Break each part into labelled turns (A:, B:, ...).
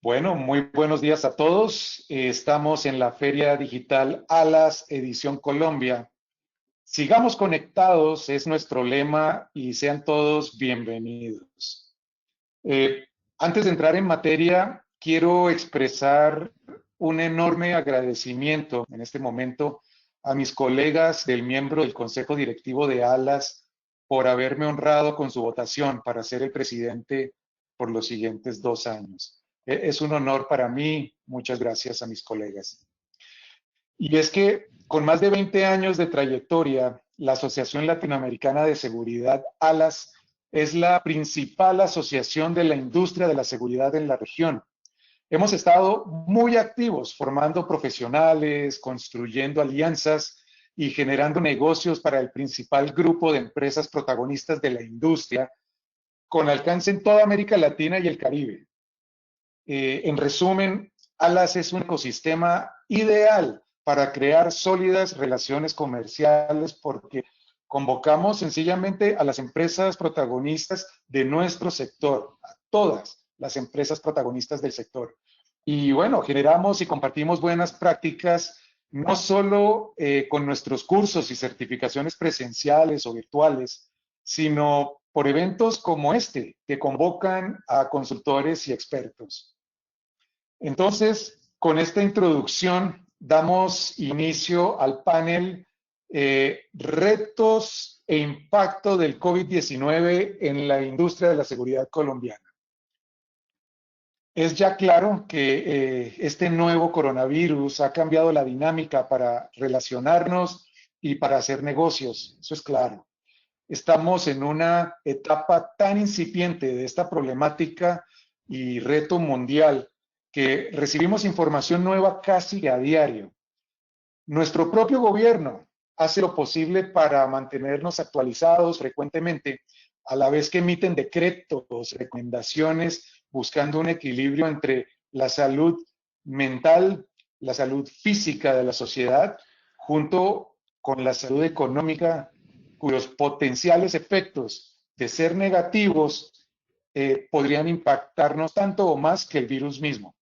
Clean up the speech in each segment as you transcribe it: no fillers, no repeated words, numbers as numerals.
A: Bueno, muy buenos días a todos. Estamos en la Feria Digital Alas Edición Colombia. Sigamos conectados, es nuestro lema y sean todos bienvenidos. Eh, Antes de entrar en materia, quiero expresar un enorme agradecimiento en este momento a mis colegas del miembro del Consejo Directivo de Alas por haberme honrado con su votación para ser el presidente por los siguientes 2 años. Es un honor para mí. Muchas gracias a mis colegas. Y es que con más de 20 años de trayectoria, la Asociación Latinoamericana de Seguridad, ALAS, es la principal asociación de la industria de la seguridad en la región. Hemos estado muy activos formando profesionales, construyendo alianzas y generando negocios para el principal grupo de empresas protagonistas de la industria, con alcance en toda América Latina y el Caribe. En resumen, ALAS es un ecosistema ideal para crear sólidas relaciones comerciales porque convocamos sencillamente a las empresas protagonistas de nuestro sector, a todas las empresas protagonistas del sector. Y bueno, generamos y compartimos buenas prácticas, no solo con nuestros cursos y certificaciones presenciales o virtuales, sino por eventos como este, que convocan a consultores y expertos. Entonces, con esta introducción, damos inicio al panel Retos e impacto del COVID-19 en la industria de la seguridad colombiana. Es ya claro que este nuevo coronavirus ha cambiado la dinámica para relacionarnos y para hacer negocios, eso es claro. Estamos en una etapa tan incipiente de esta problemática y reto mundial que recibimos información nueva casi a diario. Nuestro propio gobierno hace lo posible para mantenernos actualizados frecuentemente, a la vez que emiten decretos, recomendaciones, buscando un equilibrio entre la salud mental, la salud física de la sociedad, junto con la salud económica, cuyos potenciales efectos de ser negativos podrían impactarnos tanto o más que el virus mismo.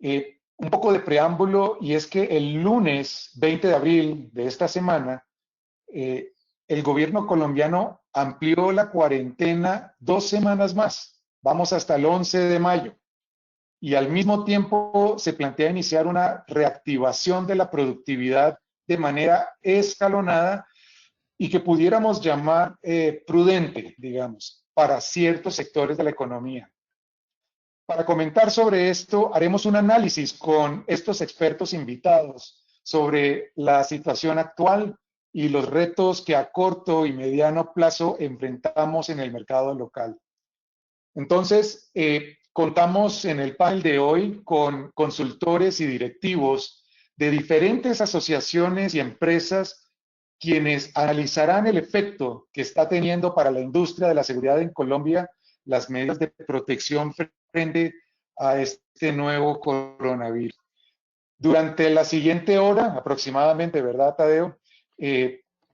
A: Un poco de preámbulo, y es que el lunes 20 de abril de esta semana, el gobierno colombiano amplió la cuarentena 2 semanas más. Vamos hasta el 11 de mayo. Y al mismo tiempo se plantea iniciar una reactivación de la productividad de manera escalonada y que pudiéramos llamar prudente, digamos, para ciertos sectores de la economía. Para comentar sobre esto, haremos un análisis con estos expertos invitados sobre la situación actual y los retos que a corto y mediano plazo enfrentamos en el mercado local. Entonces, contamos en el panel de hoy con consultores y directivos de diferentes asociaciones y empresas quienes analizarán el efecto que está teniendo para la industria de la seguridad en Colombia las medidas de protección frente a este nuevo coronavirus. Durante la siguiente hora, aproximadamente, ¿verdad, Tadeo?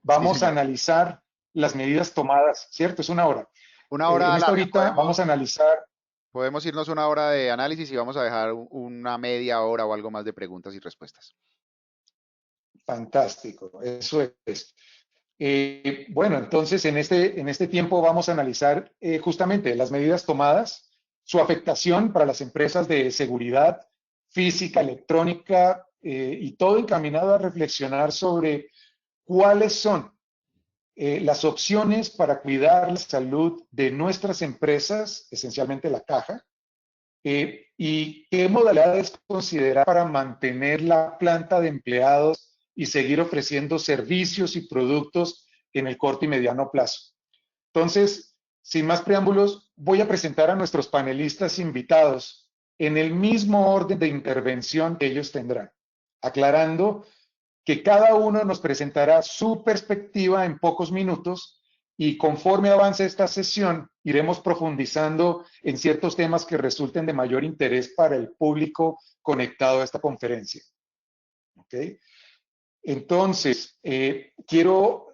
A: Vamos a analizar las medidas tomadas, ¿cierto? Es una hora.
B: Una hora
A: En esta
B: larga,
A: horita vamos a analizar.
B: podemos irnos una hora de análisis y vamos a dejar una media hora o algo más de preguntas y respuestas.
A: Fantástico, eso es. Bueno, entonces en este tiempo vamos a analizar justamente las medidas tomadas, su afectación para las empresas de seguridad física, electrónica y todo encaminado a reflexionar sobre cuáles son las opciones para cuidar la salud de nuestras empresas, esencialmente la caja, y qué modalidades considerar para mantener la planta de empleados y seguir ofreciendo servicios y productos en el corto y mediano plazo. Entonces, sin más preámbulos, voy a presentar a nuestros panelistas invitados en el mismo orden de intervención que ellos tendrán, aclarando que cada uno nos presentará su perspectiva en pocos minutos y conforme avance esta sesión iremos profundizando en ciertos temas que resulten de mayor interés para el público conectado a esta conferencia. ¿Okay? Entonces, quiero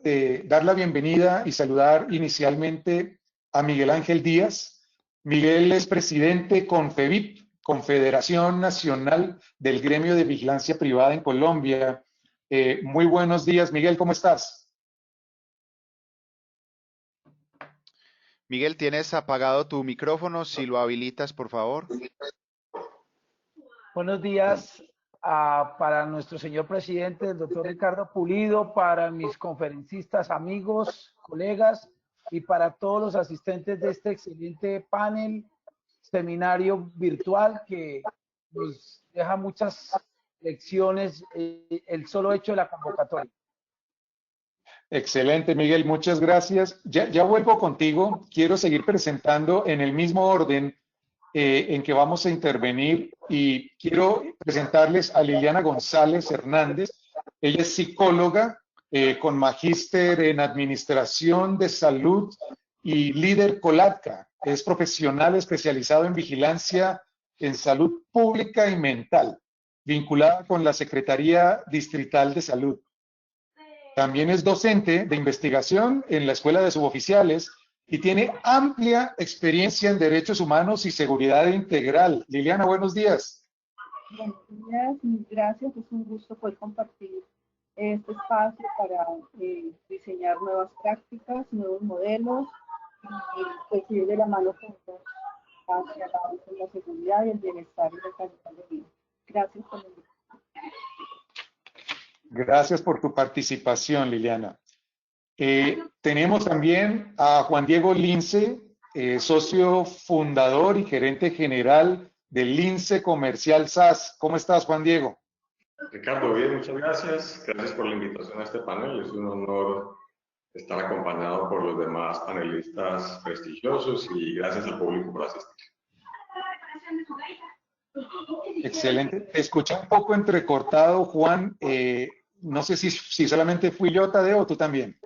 A: dar la bienvenida y saludar inicialmente a Miguel Ángel Díaz. Miguel es presidente CONFEVIP, Confederación Nacional del Gremio de Vigilancia Privada en Colombia. Muy buenos días, Miguel, ¿cómo estás?
B: Miguel, ¿tienes apagado tu micrófono? Si lo habilitas, por favor.
C: Buenos días para nuestro señor presidente, el doctor Ricardo Pulido, para mis conferencistas, amigos, colegas y para todos los asistentes de este excelente panel, seminario virtual que nos deja muchas lecciones, el solo hecho de la convocatoria.
A: Excelente, Miguel, muchas gracias. Ya vuelvo contigo. Quiero seguir presentando en el mismo orden en que vamos a intervenir y quiero presentarles a Liliana González Hernández. Ella es psicóloga con magíster en Administración de Salud y líder Colatka. Es profesional especializado en vigilancia en salud pública y mental, vinculada con la Secretaría Distrital de Salud. También es docente de investigación en la Escuela de Suboficiales y tiene amplia experiencia en derechos humanos y seguridad integral. Liliana, buenos días.
D: Buenos días, gracias. Es un gusto poder compartir este espacio para diseñar nuevas prácticas, nuevos modelos y pues ir de la mano hacia la seguridad y el bienestar y la calidad de vida. Gracias por la invitación.
A: Gracias por tu participación, Liliana. Tenemos también a Juan Diego Lince, socio fundador y gerente general del Lince Comercial SAS. ¿Cómo estás, Juan Diego?
E: Ricardo, bien, muchas gracias. Gracias por la invitación a este panel. Es un honor estar acompañado por los demás panelistas prestigiosos y gracias al público por asistir.
A: Excelente. Te escuché un poco entrecortado, Juan. No sé si solamente fui yo, Tadeo, o tú también.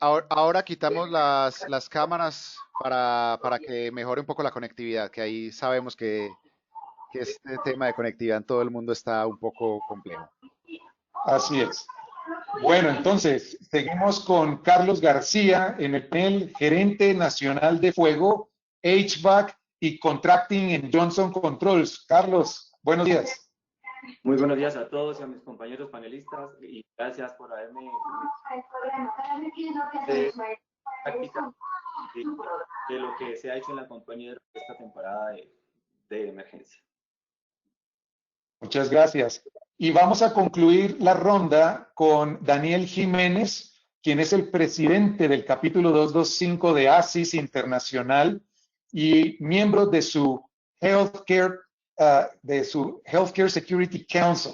B: Ahora quitamos las cámaras para que mejore un poco la conectividad, que ahí sabemos que este tema de conectividad en todo el mundo está un poco complejo.
A: Así es. Bueno, entonces, seguimos con Carlos García en el panel, gerente nacional de fuego, HVAC y contracting en Johnson Controls. Carlos, buenos días.
F: Muy buenos días a todos y a mis compañeros panelistas y gracias por haberme de lo que se ha hecho en la compañía de esta temporada de emergencia.
A: Muchas gracias. Y vamos a concluir la ronda con Daniel Jiménez, quien es el presidente del capítulo 225 de ASIS Internacional y miembro de su Healthcare Security Council,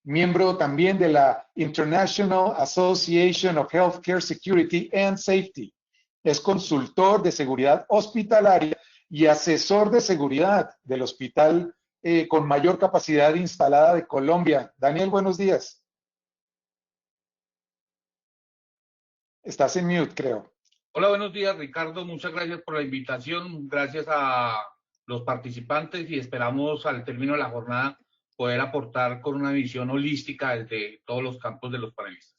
A: miembro también de la International Association of Healthcare Security and Safety. Es consultor de seguridad hospitalaria y asesor de seguridad del hospital con mayor capacidad instalada de Colombia. Daniel, buenos días. Estás en mute, creo.
G: Hola, buenos días, Ricardo. Muchas gracias por la invitación. Gracias a los participantes y esperamos al término de la jornada poder aportar con una visión holística desde todos los campos de los panelistas.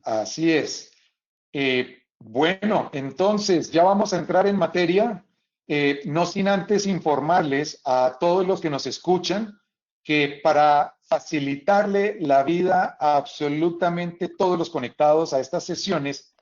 A: Así es. Bueno, entonces ya vamos a entrar en materia, no sin antes informarles a todos los que nos escuchan que para facilitarle la vida a absolutamente todos los conectados a estas sesiones,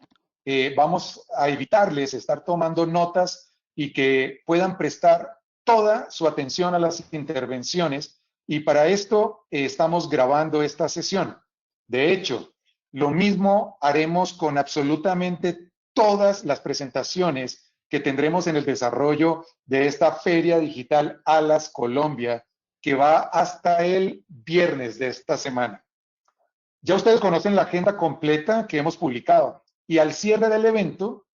A: vamos a evitarles estar tomando notas y que puedan prestar toda su atención a las intervenciones y para esto estamos grabando esta sesión. De hecho, lo mismo haremos con absolutamente todas las presentaciones que tendremos en el desarrollo de esta Feria Digital ALAS Colombia, que va hasta el viernes de esta semana. Ya ustedes conocen la agenda completa que hemos publicado y al cierre del evento,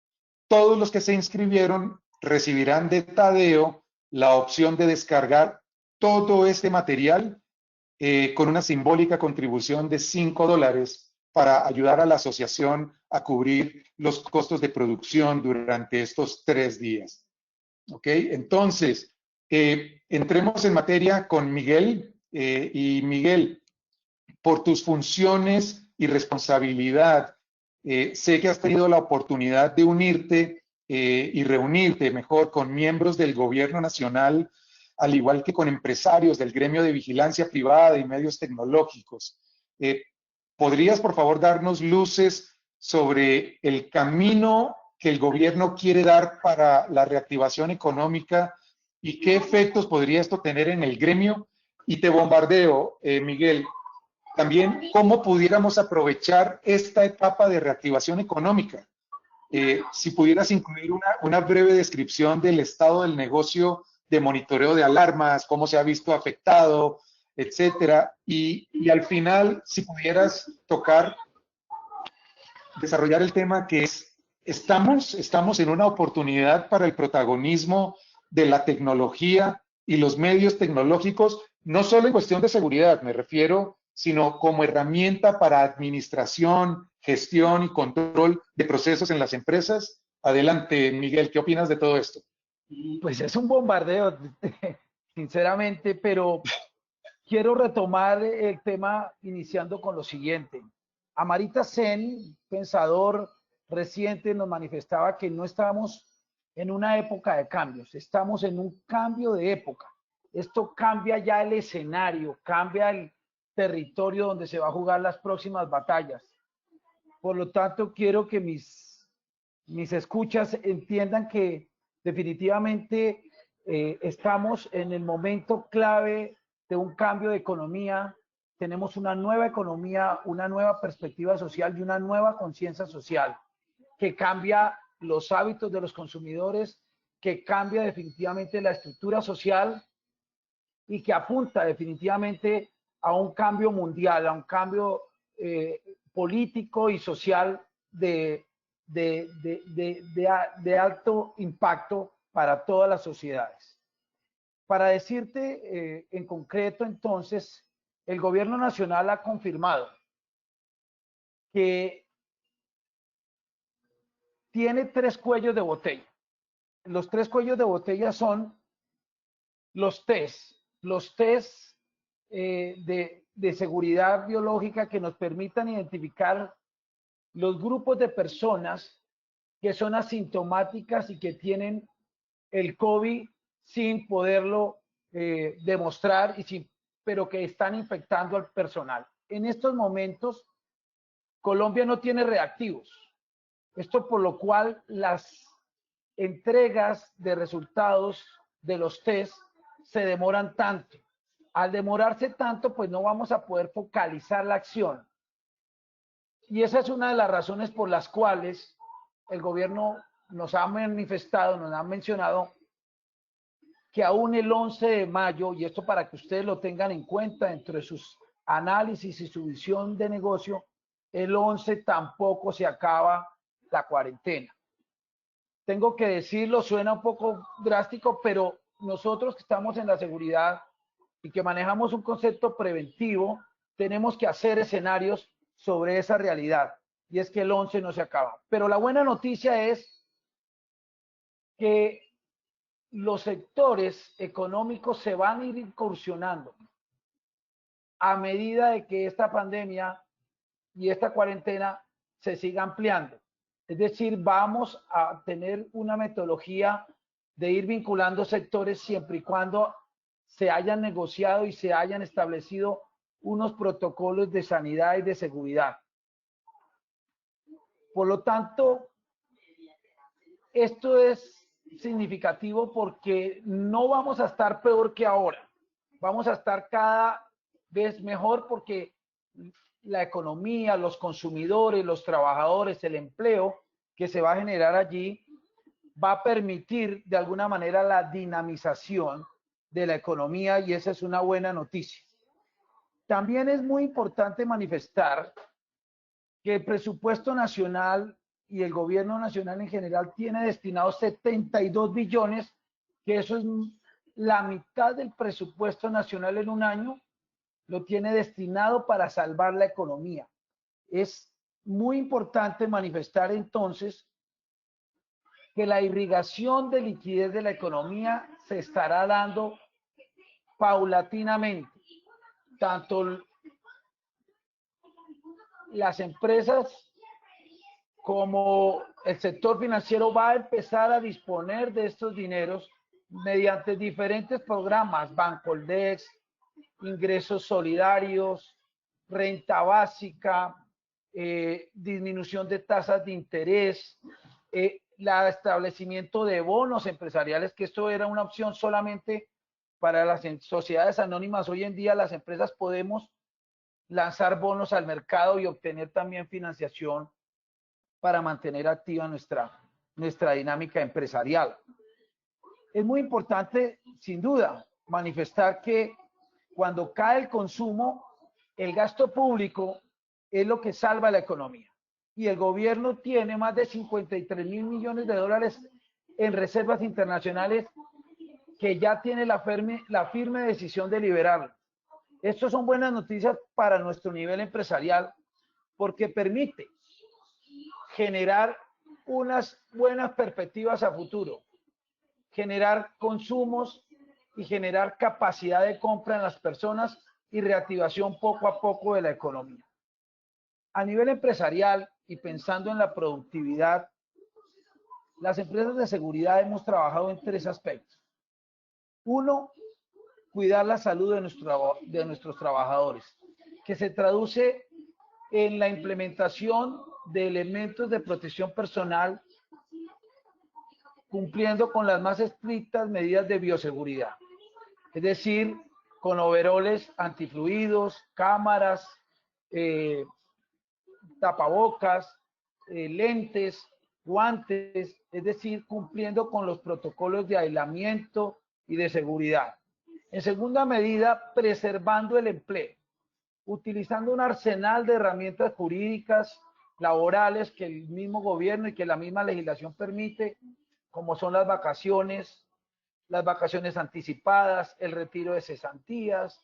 A: todos los que se inscribieron recibirán de Tadeo la opción de descargar todo este material con una simbólica contribución de $5 para ayudar a la asociación a cubrir los costos de producción durante estos 3 días. ¿Ok? Entonces, entremos en materia con Miguel. Y Miguel, por tus funciones y responsabilidad, sé que has tenido la oportunidad de unirte y reunirte mejor con miembros del gobierno nacional, al igual que con empresarios del gremio de vigilancia privada y medios tecnológicos. ¿Podrías, por favor, darnos luces sobre el camino que el gobierno quiere dar para la reactivación económica y qué efectos podría esto tener en el gremio? Y te bombardeo, Miguel, también cómo pudiéramos aprovechar esta etapa de reactivación económica. Si pudieras incluir una breve descripción del estado del negocio de monitoreo de alarmas, cómo se ha visto afectado, etcétera. Y al final, si pudieras desarrollar el tema que es, estamos en una oportunidad para el protagonismo de la tecnología y los medios tecnológicos, no solo en cuestión de seguridad, me refiero, sino como herramienta para administración, gestión y control de procesos en las empresas. Adelante, Miguel, ¿qué opinas de todo esto?
C: Pues es un bombardeo, sinceramente, pero quiero retomar el tema iniciando con lo siguiente. Amartya Sen, pensador reciente, nos manifestaba que no estamos en una época de cambios, estamos en un cambio de época. Esto cambia ya el escenario, cambia el territorio donde se va a jugar las próximas batallas. Por lo tanto, quiero que mis escuchas entiendan que definitivamente estamos en el momento clave de un cambio de economía. Tenemos una nueva economía, una nueva perspectiva social y una nueva conciencia social que cambia los hábitos de los consumidores, que cambia definitivamente la estructura social y que apunta definitivamente a un cambio mundial, a un cambio político y social de alto impacto para todas las sociedades. Para decirte en concreto, entonces, el gobierno nacional ha confirmado que tiene 3 cuellos de botella. Los 3 cuellos de botella son los test de seguridad biológica que nos permitan identificar los grupos de personas que son asintomáticas y que tienen el COVID sin poderlo demostrar, pero que están infectando al personal. En estos momentos, Colombia no tiene reactivos. Esto por lo cual las entregas de resultados de los test se demoran tanto. Al demorarse tanto, pues no vamos a poder focalizar la acción. Y esa es una de las razones por las cuales el gobierno nos ha manifestado, nos ha mencionado que aún el 11 de mayo, y esto para que ustedes lo tengan en cuenta dentro de sus análisis y su visión de negocio, el 11 tampoco se acaba la cuarentena. Tengo que decirlo, suena un poco drástico, pero nosotros que estamos en la seguridad y que manejamos un concepto preventivo, tenemos que hacer escenarios sobre esa realidad, y es que el 11 no se acaba. Pero la buena noticia es que los sectores económicos se van a ir incursionando a medida de que esta pandemia y esta cuarentena se siga ampliando. Es decir, vamos a tener una metodología de ir vinculando sectores siempre y cuando se hayan negociado y se hayan establecido unos protocolos de sanidad y de seguridad. Por lo tanto, esto es significativo porque no vamos a estar peor que ahora. Vamos a estar cada vez mejor porque la economía, los consumidores, los trabajadores, el empleo que se va a generar allí va a permitir de alguna manera la dinamización de la economía, y esa es una buena noticia. También es muy importante manifestar que el presupuesto nacional y el gobierno nacional en general tiene destinados 72 billones, que eso es la mitad del presupuesto nacional en un año, lo tiene destinado para salvar la economía. Es muy importante manifestar entonces que la irrigación de liquidez de la economía se estará dando paulatinamente. Tanto las empresas como el sector financiero va a empezar a disponer de estos dineros mediante diferentes programas, Bancoldex, ingresos solidarios, renta básica, disminución de tasas de interés, el establecimiento de bonos empresariales, que esto era una opción solamente para las sociedades anónimas. Hoy en día las empresas podemos lanzar bonos al mercado y obtener también financiación para mantener activa nuestra dinámica empresarial. Es muy importante, sin duda, manifestar que cuando cae el consumo, el gasto público es lo que salva la economía. Y el gobierno tiene más de 53 mil millones de dólares en reservas internacionales que ya tiene la firme decisión de liberarlo. Estas son buenas noticias para nuestro nivel empresarial porque permite generar unas buenas perspectivas a futuro, generar consumos y generar capacidad de compra en las personas y reactivación poco a poco de la economía. A nivel empresarial y pensando en la productividad, las empresas de seguridad hemos trabajado en 3 aspectos. 1, cuidar la salud de nuestros trabajadores, que se traduce en la implementación de elementos de protección personal, cumpliendo con las más estrictas medidas de bioseguridad, es decir, con overoles antifluidos, cámaras, tapabocas, lentes, guantes, es decir, cumpliendo con los protocolos de aislamiento y de seguridad. En segunda medida, preservando el empleo, utilizando un arsenal de herramientas jurídicas, laborales que el mismo gobierno y que la misma legislación permite, como son las vacaciones anticipadas, el retiro de cesantías,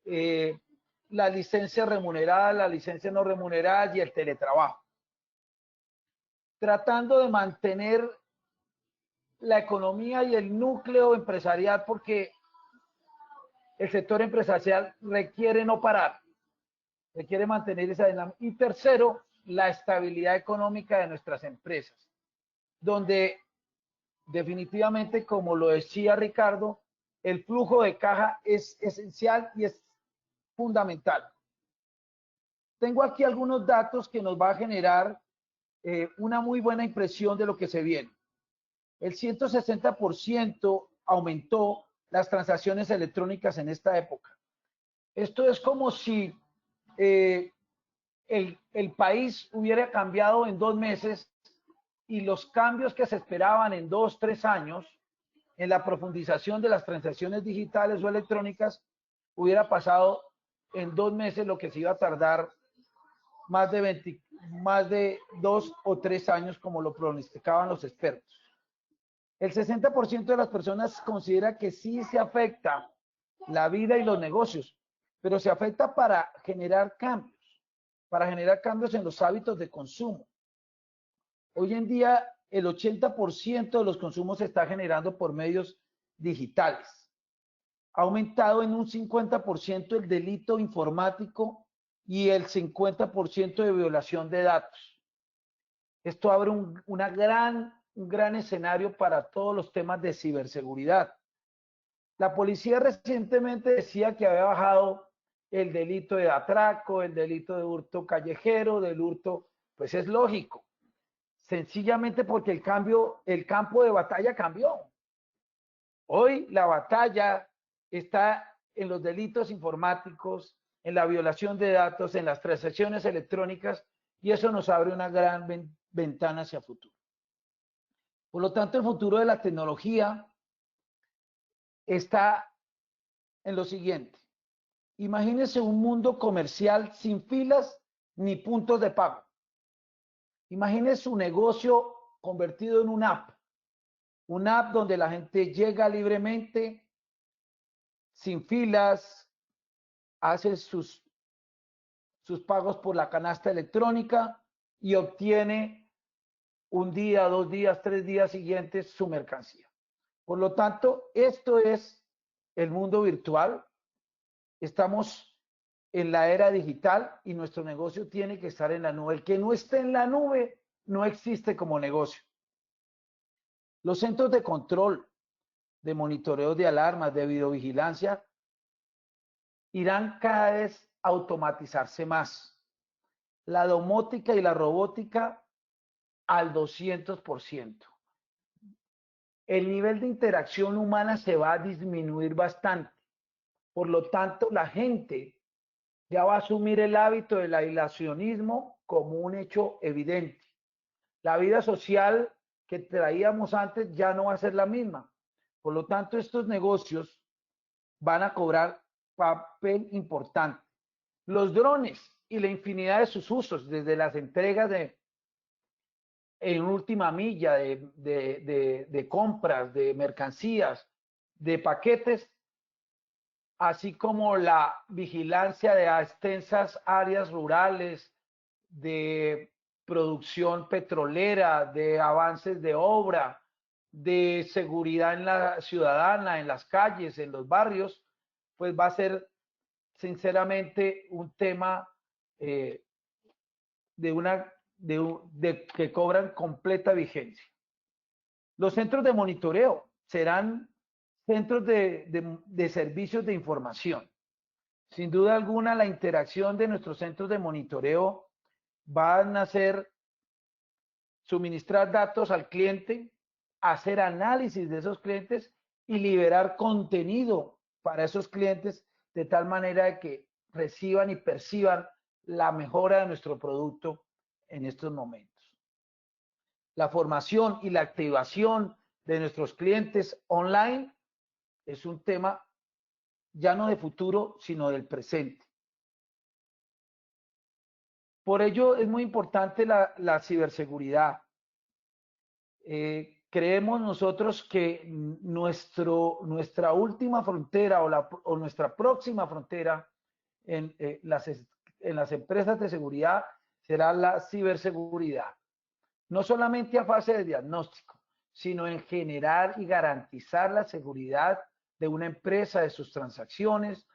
C: la licencia remunerada, la licencia no remunerada y el teletrabajo. Tratando de mantener la economía y el núcleo empresarial, porque el sector empresarial requiere no parar, requiere mantener esa dinámica. Y tercero, la estabilidad económica de nuestras empresas, donde definitivamente, como lo decía Ricardo, el flujo de caja es esencial y es fundamental. Tengo aquí algunos datos que nos va a generar una muy buena impresión de lo que se viene. El 160% aumentó las transacciones electrónicas en esta época. Esto es como si el país hubiera cambiado en 2 meses y los cambios que se esperaban en 2, 3 años en la profundización de las transacciones digitales o electrónicas hubiera pasado en 2 meses lo que se iba a tardar más de 2 o 3 años, como lo pronosticaban los expertos. El 60% de las personas considera que sí se afecta la vida y los negocios, pero se afecta para generar cambios en los hábitos de consumo. Hoy en día, el 80% de los consumos se está generando por medios digitales. Ha aumentado en un 50% el delito informático y el 50% de violación de datos. Esto abre un gran escenario para todos los temas de ciberseguridad. La policía recientemente decía que había bajado el delito de atraco, el delito de hurto callejero, del hurto, pues es lógico. Sencillamente porque el campo de batalla cambió. Hoy la batalla está en los delitos informáticos, en la violación de datos, en las transacciones electrónicas, y eso nos abre una gran ventana hacia el futuro. Por lo tanto, el futuro de la tecnología está en lo siguiente. Imagínense un mundo comercial sin filas ni puntos de pago. Imagínense su negocio convertido en una app donde la gente llega libremente, sin filas, hace sus pagos por la canasta electrónica y obtiene un día, 2 días, 3 días siguientes su mercancía. Por lo tanto, esto es el mundo virtual. Estamos en la era digital y nuestro negocio tiene que estar en la nube. El que no esté en la nube no existe como negocio. Los centros de control, de monitoreo de alarmas, de videovigilancia, irán cada vez a automatizarse más. La domótica y la robótica al 200%. El nivel de interacción humana se va a disminuir bastante. Por lo tanto, la gente ya va a asumir el hábito del aislacionismo como un hecho evidente. La vida social que traíamos antes ya no va a ser la misma. Por lo tanto, estos negocios van a cobrar papel importante. Los drones y la infinidad de sus usos, desde las entregas en última milla de compras, de mercancías, de paquetes, así como la vigilancia de extensas áreas rurales, de producción petrolera, de avances de obra, de seguridad en la ciudadana, en las calles, en los barrios, pues va a ser sinceramente un tema que cobran completa vigencia. Los centros de monitoreo serán centros de servicios de información. Sin duda alguna, la interacción de nuestros centros de monitoreo van a ser suministrar datos al cliente, hacer análisis de esos clientes y liberar contenido para esos clientes de tal manera que reciban y perciban la mejora de nuestro producto en estos momentos. La formación y la activación de nuestros clientes online es un tema ya no de futuro, sino del presente. Por ello es muy importante la ciberseguridad. Creemos nosotros que nuestra última frontera o nuestra próxima frontera en las empresas de seguridad será la ciberseguridad. No solamente a fase de diagnóstico, sino en generar y garantizar la seguridad de una empresa, de sus transacciones,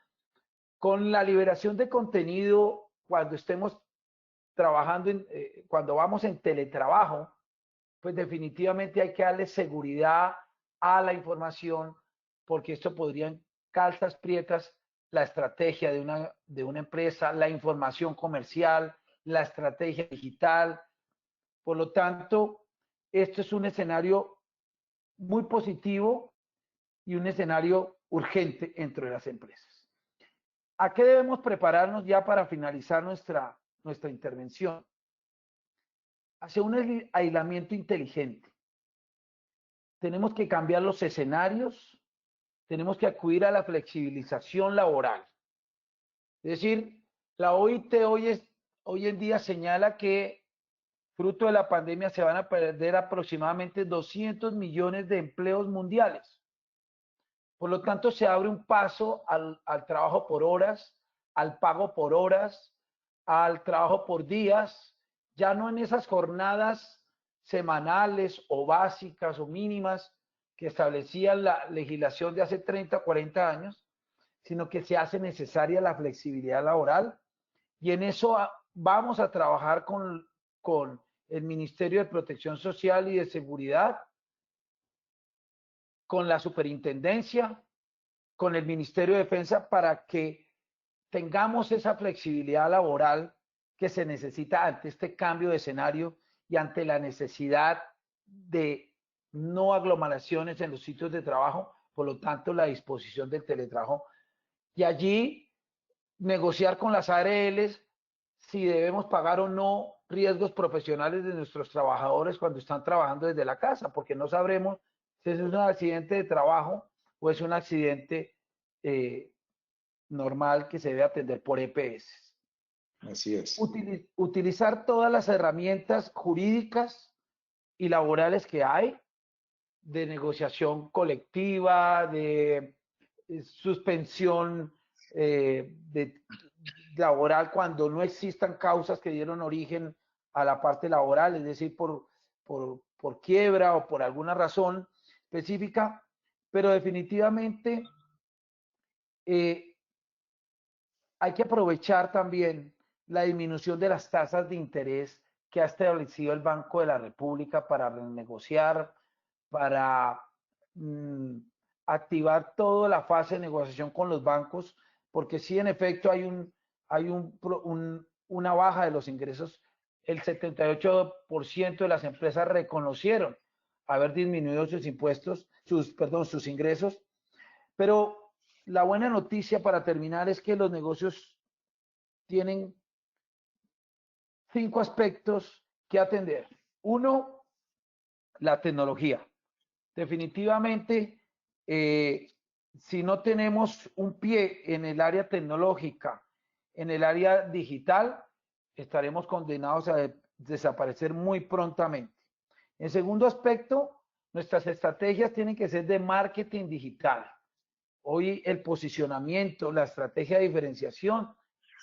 C: con la liberación de contenido cuando estemos trabajando, cuando vamos en teletrabajo, pues definitivamente hay que darle seguridad a la información, porque esto podría en calzas prietas la estrategia de una empresa, la información comercial, la estrategia digital. Por lo tanto, esto es un escenario muy positivo y un escenario urgente entre las empresas. ¿A qué debemos prepararnos ya para finalizar nuestra intervención? Hacia un aislamiento inteligente. Tenemos que cambiar los escenarios, tenemos que acudir a la flexibilización laboral. Es decir, la OIT hoy en día señala que fruto de la pandemia se van a perder aproximadamente 200 millones de empleos mundiales. Por lo tanto, se abre un paso al trabajo por horas, al pago por horas, al trabajo por días, ya no en esas jornadas semanales o básicas o mínimas que establecía la legislación de hace 30 o 40 años, sino que se hace necesaria la flexibilidad laboral y en eso vamos a trabajar con el Ministerio de Protección Social y de Seguridad, con la Superintendencia, con el Ministerio de Defensa para que tengamos esa flexibilidad laboral que se necesita ante este cambio de escenario y ante la necesidad de no aglomeraciones en los sitios de trabajo, por lo tanto la disposición del teletrabajo y allí negociar con las ARLs si debemos pagar o no riesgos profesionales de nuestros trabajadores cuando están trabajando desde la casa, porque no sabremos si es un accidente de trabajo o es un accidente normal que se debe atender por EPS.
A: Así es.
C: Utilizar todas las herramientas jurídicas y laborales que hay de negociación colectiva, de suspensión laboral cuando no existan causas que dieron origen a la parte laboral, es decir, por quiebra o por alguna razón específica, pero definitivamente hay que aprovechar también la disminución de las tasas de interés que ha establecido el Banco de la República para renegociar, para activar toda la fase de negociación con los bancos, porque sí, en efecto, hay una baja de los ingresos. El 78% de las empresas reconocieron haber disminuido sus impuestos, sus ingresos, pero la buena noticia para terminar es que los negocios tienen 5 aspectos que atender. Uno, la tecnología. Definitivamente, si no tenemos un pie en el área tecnológica, en el área digital, estaremos condenados a desaparecer muy prontamente. En segundo aspecto, nuestras estrategias tienen que ser de marketing digital. Hoy el posicionamiento, la estrategia de diferenciación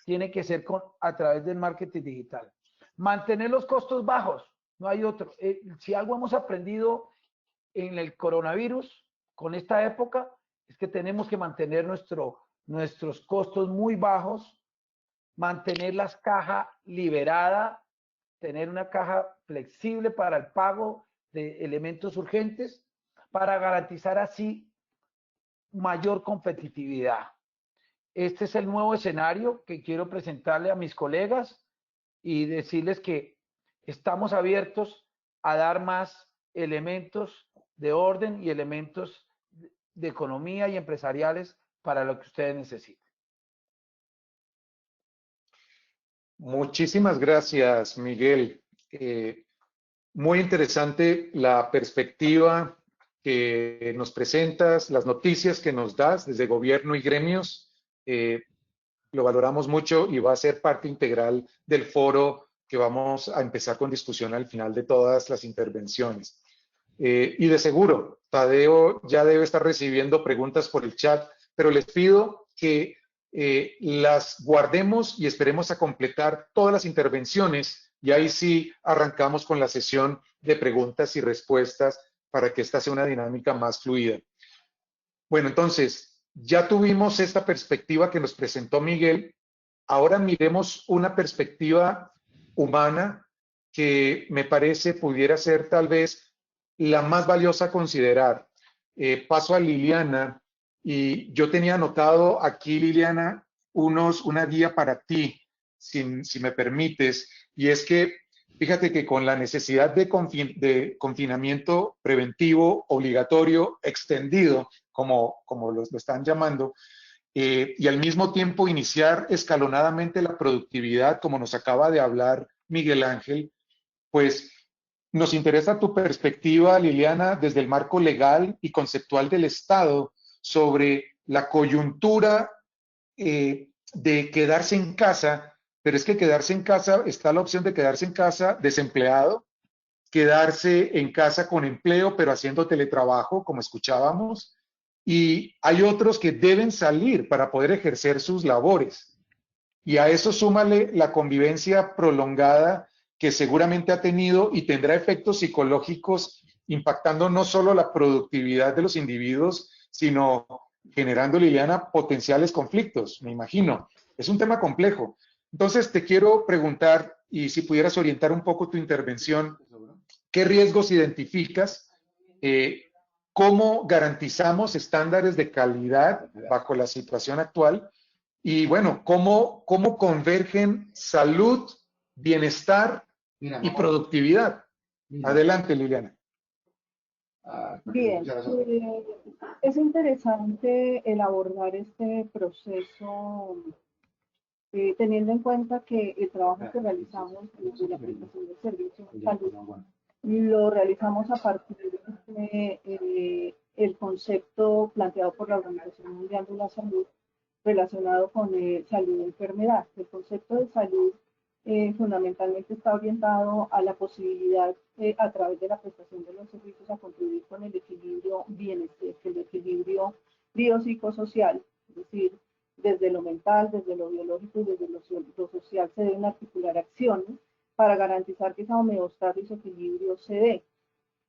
C: tiene que ser a través del marketing digital. Mantener los costos bajos, no hay otro. Si algo hemos aprendido en el coronavirus, con esta época, es que tenemos que mantener nuestros costos muy bajos, mantener las cajas liberadas, tener una caja flexible para el pago de elementos urgentes, para garantizar así mayor competitividad. Este es el nuevo escenario que quiero presentarle a mis colegas y decirles que estamos abiertos a dar más elementos de orden y elementos de economía y empresariales para lo que ustedes necesiten.
A: Muchísimas gracias, Miguel. Muy interesante la perspectiva que nos presentas, las noticias que nos das desde gobierno y gremios. Lo valoramos mucho y va a ser parte integral del foro que vamos a empezar con discusión al final de todas las intervenciones. Y de seguro, Tadeo ya debe estar recibiendo preguntas por el chat, pero les pido que las guardemos y esperemos a completar todas las intervenciones y ahí sí arrancamos con la sesión de preguntas y respuestas para que esta sea una dinámica más fluida. Bueno, entonces, ya tuvimos esta perspectiva que nos presentó Miguel. Ahora miremos una perspectiva humana que me parece pudiera ser tal vez la más valiosa a considerar. Paso a Liliana y yo tenía anotado aquí, Liliana, una guía para ti, si me permites, y es que fíjate que con la necesidad de confinamiento preventivo obligatorio extendido, como lo están llamando, y al mismo tiempo iniciar escalonadamente la productividad, como nos acaba de hablar Miguel Ángel, pues nos interesa tu perspectiva, Liliana, desde el marco legal y conceptual del Estado sobre la coyuntura de quedarse en casa, pero es que quedarse en casa, está la opción de quedarse en casa desempleado, quedarse en casa con empleo, pero haciendo teletrabajo, como escuchábamos, y hay otros que deben salir para poder ejercer sus labores. Y a eso súmale la convivencia prolongada que seguramente ha tenido y tendrá efectos psicológicos impactando no solo la productividad de los individuos, sino generando, Liliana, potenciales conflictos, me imagino. Es un tema complejo. Entonces, te quiero preguntar, y si pudieras orientar un poco tu intervención, ¿qué riesgos identificas? ¿Cómo garantizamos estándares de calidad bajo la situación actual? Y bueno, ¿cómo convergen salud, bienestar y productividad? Adelante, Liliana.
D: Bien, es interesante el abordar este proceso teniendo en cuenta que el trabajo que realizamos desde la prestación de servicios de salud lo realizamos a partir de el concepto planteado por la Organización Mundial de la Salud relacionado con salud y enfermedad. El concepto de salud fundamentalmente está orientado a la posibilidad, a través de la prestación de los servicios, a contribuir con el equilibrio bienestar, el equilibrio biopsicosocial, es decir, desde lo mental, desde lo biológico y desde lo social se deben articular acciones para garantizar que esa homeostasis o equilibrio se dé.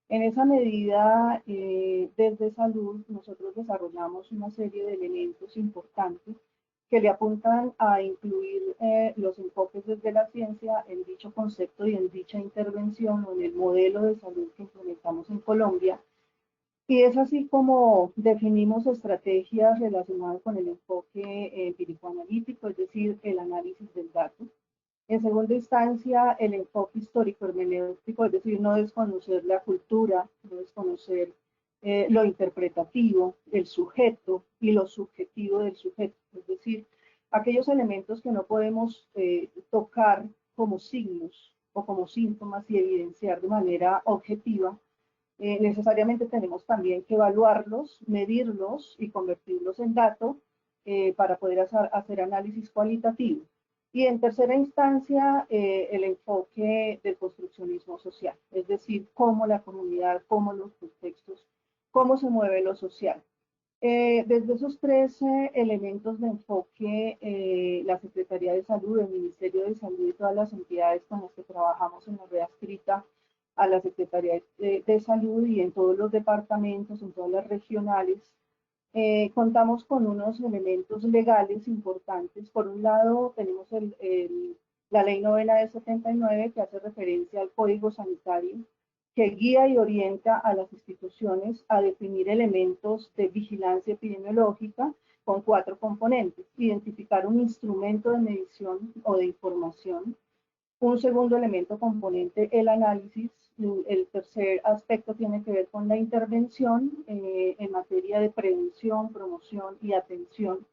D: En esa medida, desde salud, nosotros desarrollamos una serie de elementos importantes que le apuntan a incluir los enfoques desde la ciencia en dicho concepto y en dicha intervención o en el modelo de salud que implementamos en Colombia. Y es así como definimos estrategias relacionadas con el enfoque empírico-analítico, es decir, el análisis del dato. En segunda instancia, el enfoque histórico-hermenéutico, es decir, no desconocer la cultura, no desconocer lo interpretativo, el sujeto y lo subjetivo del sujeto, es decir, aquellos elementos que no podemos tocar como signos o como síntomas y evidenciar de manera objetiva, necesariamente tenemos también que evaluarlos, medirlos y convertirlos en datos para poder hacer análisis cualitativo. Y en tercera instancia, el enfoque del construccionismo social, es decir, cómo la comunidad, cómo los contextos, cómo se mueve lo social. Desde esos tres elementos de enfoque, la Secretaría de Salud, el Ministerio de Salud y todas las entidades con las que trabajamos en la red adscrita a la Secretaría de Salud y en todos los departamentos, en todas las regionales, contamos con unos elementos legales importantes. Por un lado, tenemos la Ley Novena de 79, que hace referencia al Código Sanitario, que guía y orienta a las instituciones a definir elementos de vigilancia epidemiológica con 4 componentes: identificar un instrumento de medición o de información. Un segundo elemento componente, el análisis. El tercer aspecto tiene que ver con la intervención en materia de prevención, promoción y atención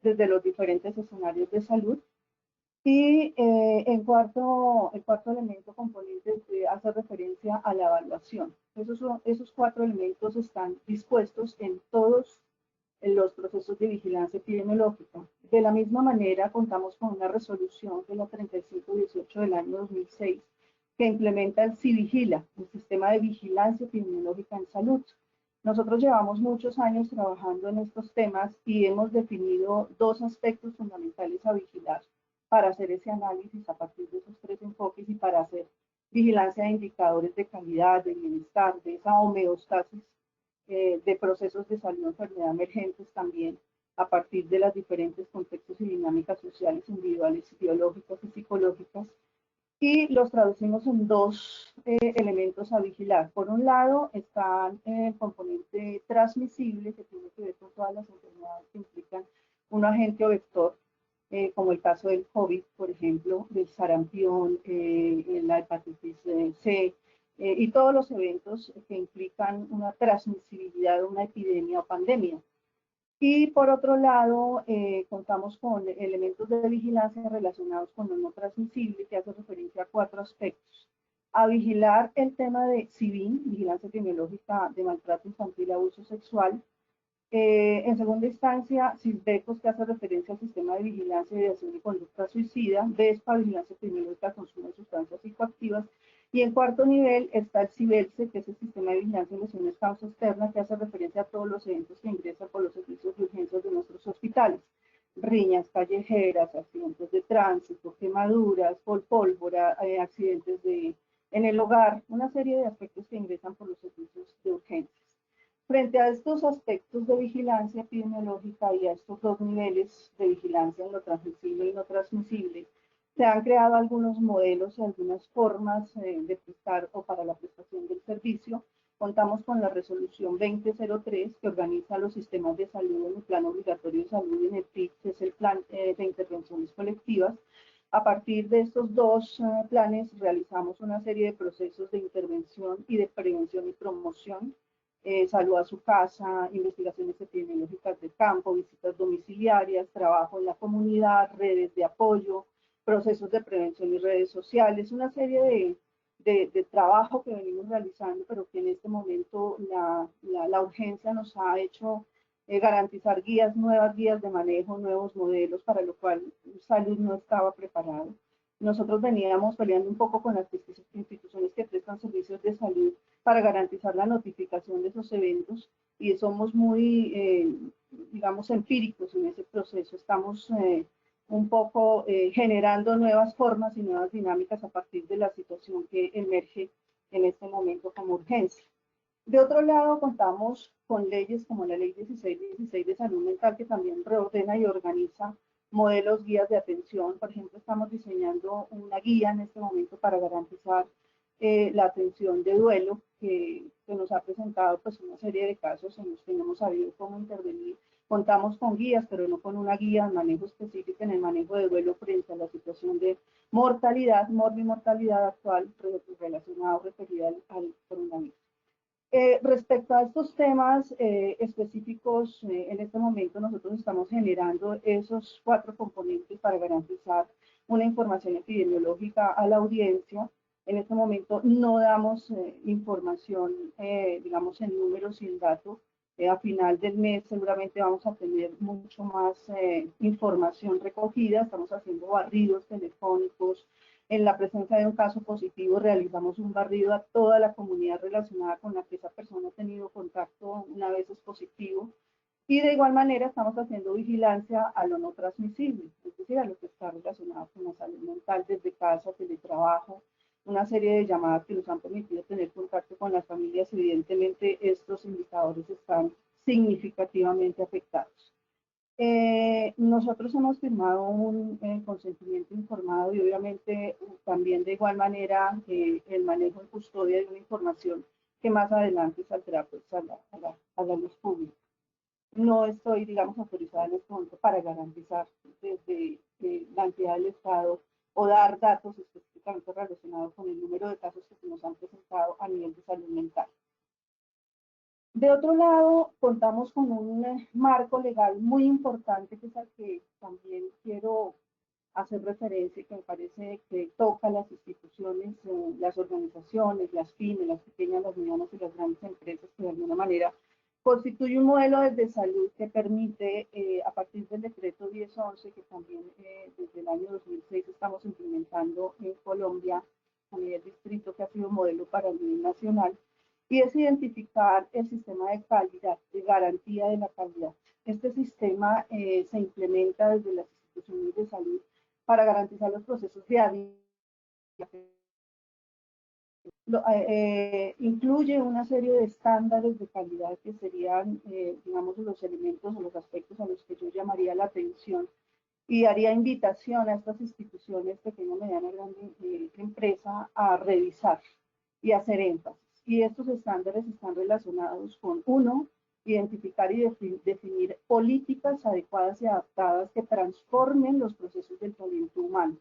D: desde los diferentes escenarios de salud. Y el cuarto elemento componente hace referencia a la evaluación. Esos 4 elementos están dispuestos en todos los procesos de vigilancia epidemiológica. De la misma manera, contamos con una resolución de la 3518 del año 2006 que implementa el CIVIGILA, el Sistema de Vigilancia Epidemiológica en Salud. Nosotros llevamos muchos años trabajando en estos temas y hemos definido 2 aspectos fundamentales a vigilar para hacer ese análisis a partir de esos 3 enfoques y para hacer vigilancia de indicadores de calidad, de bienestar, de esa homeostasis de procesos de salud o enfermedad emergentes también a partir de los diferentes contextos y dinámicas sociales, individuales, biológicas y psicológicas, y los traducimos en 2 elementos a vigilar. Por un lado está el componente transmisible, que tiene que ver con todas las enfermedades que implican un agente o vector, como el caso del COVID, por ejemplo, del sarampión, la hepatitis C, y todos los eventos que implican una transmisibilidad de una epidemia o pandemia. Y por otro lado, contamos con elementos de vigilancia relacionados con lo no transmisible, que hace referencia a 4 aspectos. A vigilar el tema de CIVIN, vigilancia epidemiológica de maltrato infantil y abuso sexual. En segunda instancia, CISBECOS, que hace referencia al sistema de vigilancia y de acción y conducta suicida. VESPA, vigilancia epidemiológica de consumo de sustancias psicoactivas. Y en cuarto nivel está el CIBELSE, que es el sistema de vigilancia de lesiones causa externa, que hace referencia a todos los eventos que ingresan por los servicios de urgencias de nuestros hospitales: riñas callejeras, accidentes de tránsito, quemaduras, pólvora, accidentes en el hogar, una serie de aspectos que ingresan por los servicios de urgencias. Frente a estos aspectos de vigilancia epidemiológica y a estos 2 niveles de vigilancia en lo transmisible y no transmisible, se han creado algunos modelos y algunas formas de prestar o para la prestación del servicio. Contamos con la resolución 2003, que organiza los sistemas de salud en el Plan Obligatorio de Salud y en el PIC, que es el Plan de Intervenciones Colectivas. A partir de estos 2 planes realizamos una serie de procesos de intervención y de prevención y promoción. Salud a su casa, investigaciones epidemiológicas de campo, visitas domiciliarias, trabajo en la comunidad, redes de apoyo, procesos de prevención y redes sociales, una serie de trabajo que venimos realizando, pero que en este momento la urgencia nos ha hecho garantizar nuevas guías de manejo, nuevos modelos, para lo cual salud no estaba preparado. Nosotros veníamos peleando un poco con las instituciones que prestan servicios de salud para garantizar la notificación de esos eventos, y somos muy, digamos, empíricos en ese proceso. Estamos un poco generando nuevas formas y nuevas dinámicas a partir de la situación que emerge en este momento como urgencia. De otro lado, contamos con leyes como la Ley 1616 de Salud Mental, que también reordena y organiza modelos, guías de atención. Por ejemplo, estamos diseñando una guía en este momento para garantizar la atención de duelo que nos ha presentado pues una serie de casos en los que no hemos sabido cómo intervenir. Contamos con guías, pero no con una guía de manejo específica en el manejo de duelo frente a la situación de mortalidad, morbimortalidad actual relacionada o referida al coronavirus. Respecto a estos temas específicos, en este momento nosotros estamos generando esos 4 componentes para garantizar una información epidemiológica a la audiencia. En este momento no damos información, digamos, en números y en datos. A final del mes seguramente vamos a tener mucho más información recogida. Estamos haciendo barridos telefónicos. En la presencia de un caso positivo, realizamos un barrido a toda la comunidad relacionada con la que esa persona ha tenido contacto una vez es positivo. Y de igual manera estamos haciendo vigilancia a lo no transmisible, es decir, a lo que está relacionado con la salud mental desde casa, teletrabajo, una serie de llamadas que nos han permitido tener contacto con las familias. Evidentemente, estos indicadores están significativamente afectados. Nosotros hemos firmado un consentimiento informado y obviamente también de igual manera el manejo y custodia de una información que más adelante saldrá pues, a la luz pública. No estoy, digamos, autorizada en este momento para garantizar desde la entidad del Estado o dar datos específicamente relacionados con el número de casos que se nos han presentado a nivel de salud mental. De otro lado, contamos con un marco legal muy importante, que es al que también quiero hacer referencia, que me parece que toca las instituciones, las organizaciones, las pymes, las pequeñas, las medianas y las grandes empresas, que de alguna manera constituye un modelo de salud que permite, a partir del decreto 1011, que también desde el año 2006 estamos implementando en Colombia a nivel distrito, que ha sido un modelo para el nivel nacional, y es identificar el sistema de calidad, de garantía de la calidad. Este sistema se implementa desde las instituciones de salud para garantizar los procesos de adición. Incluye una serie de estándares de calidad que serían, digamos, los elementos o los aspectos a los que yo llamaría la atención y haría invitación a estas instituciones, pequeña, mediana, grande empresa, a revisar y hacer énfasis. Y estos estándares están relacionados con, uno, identificar y definir políticas adecuadas y adaptadas que transformen los procesos del talento humano.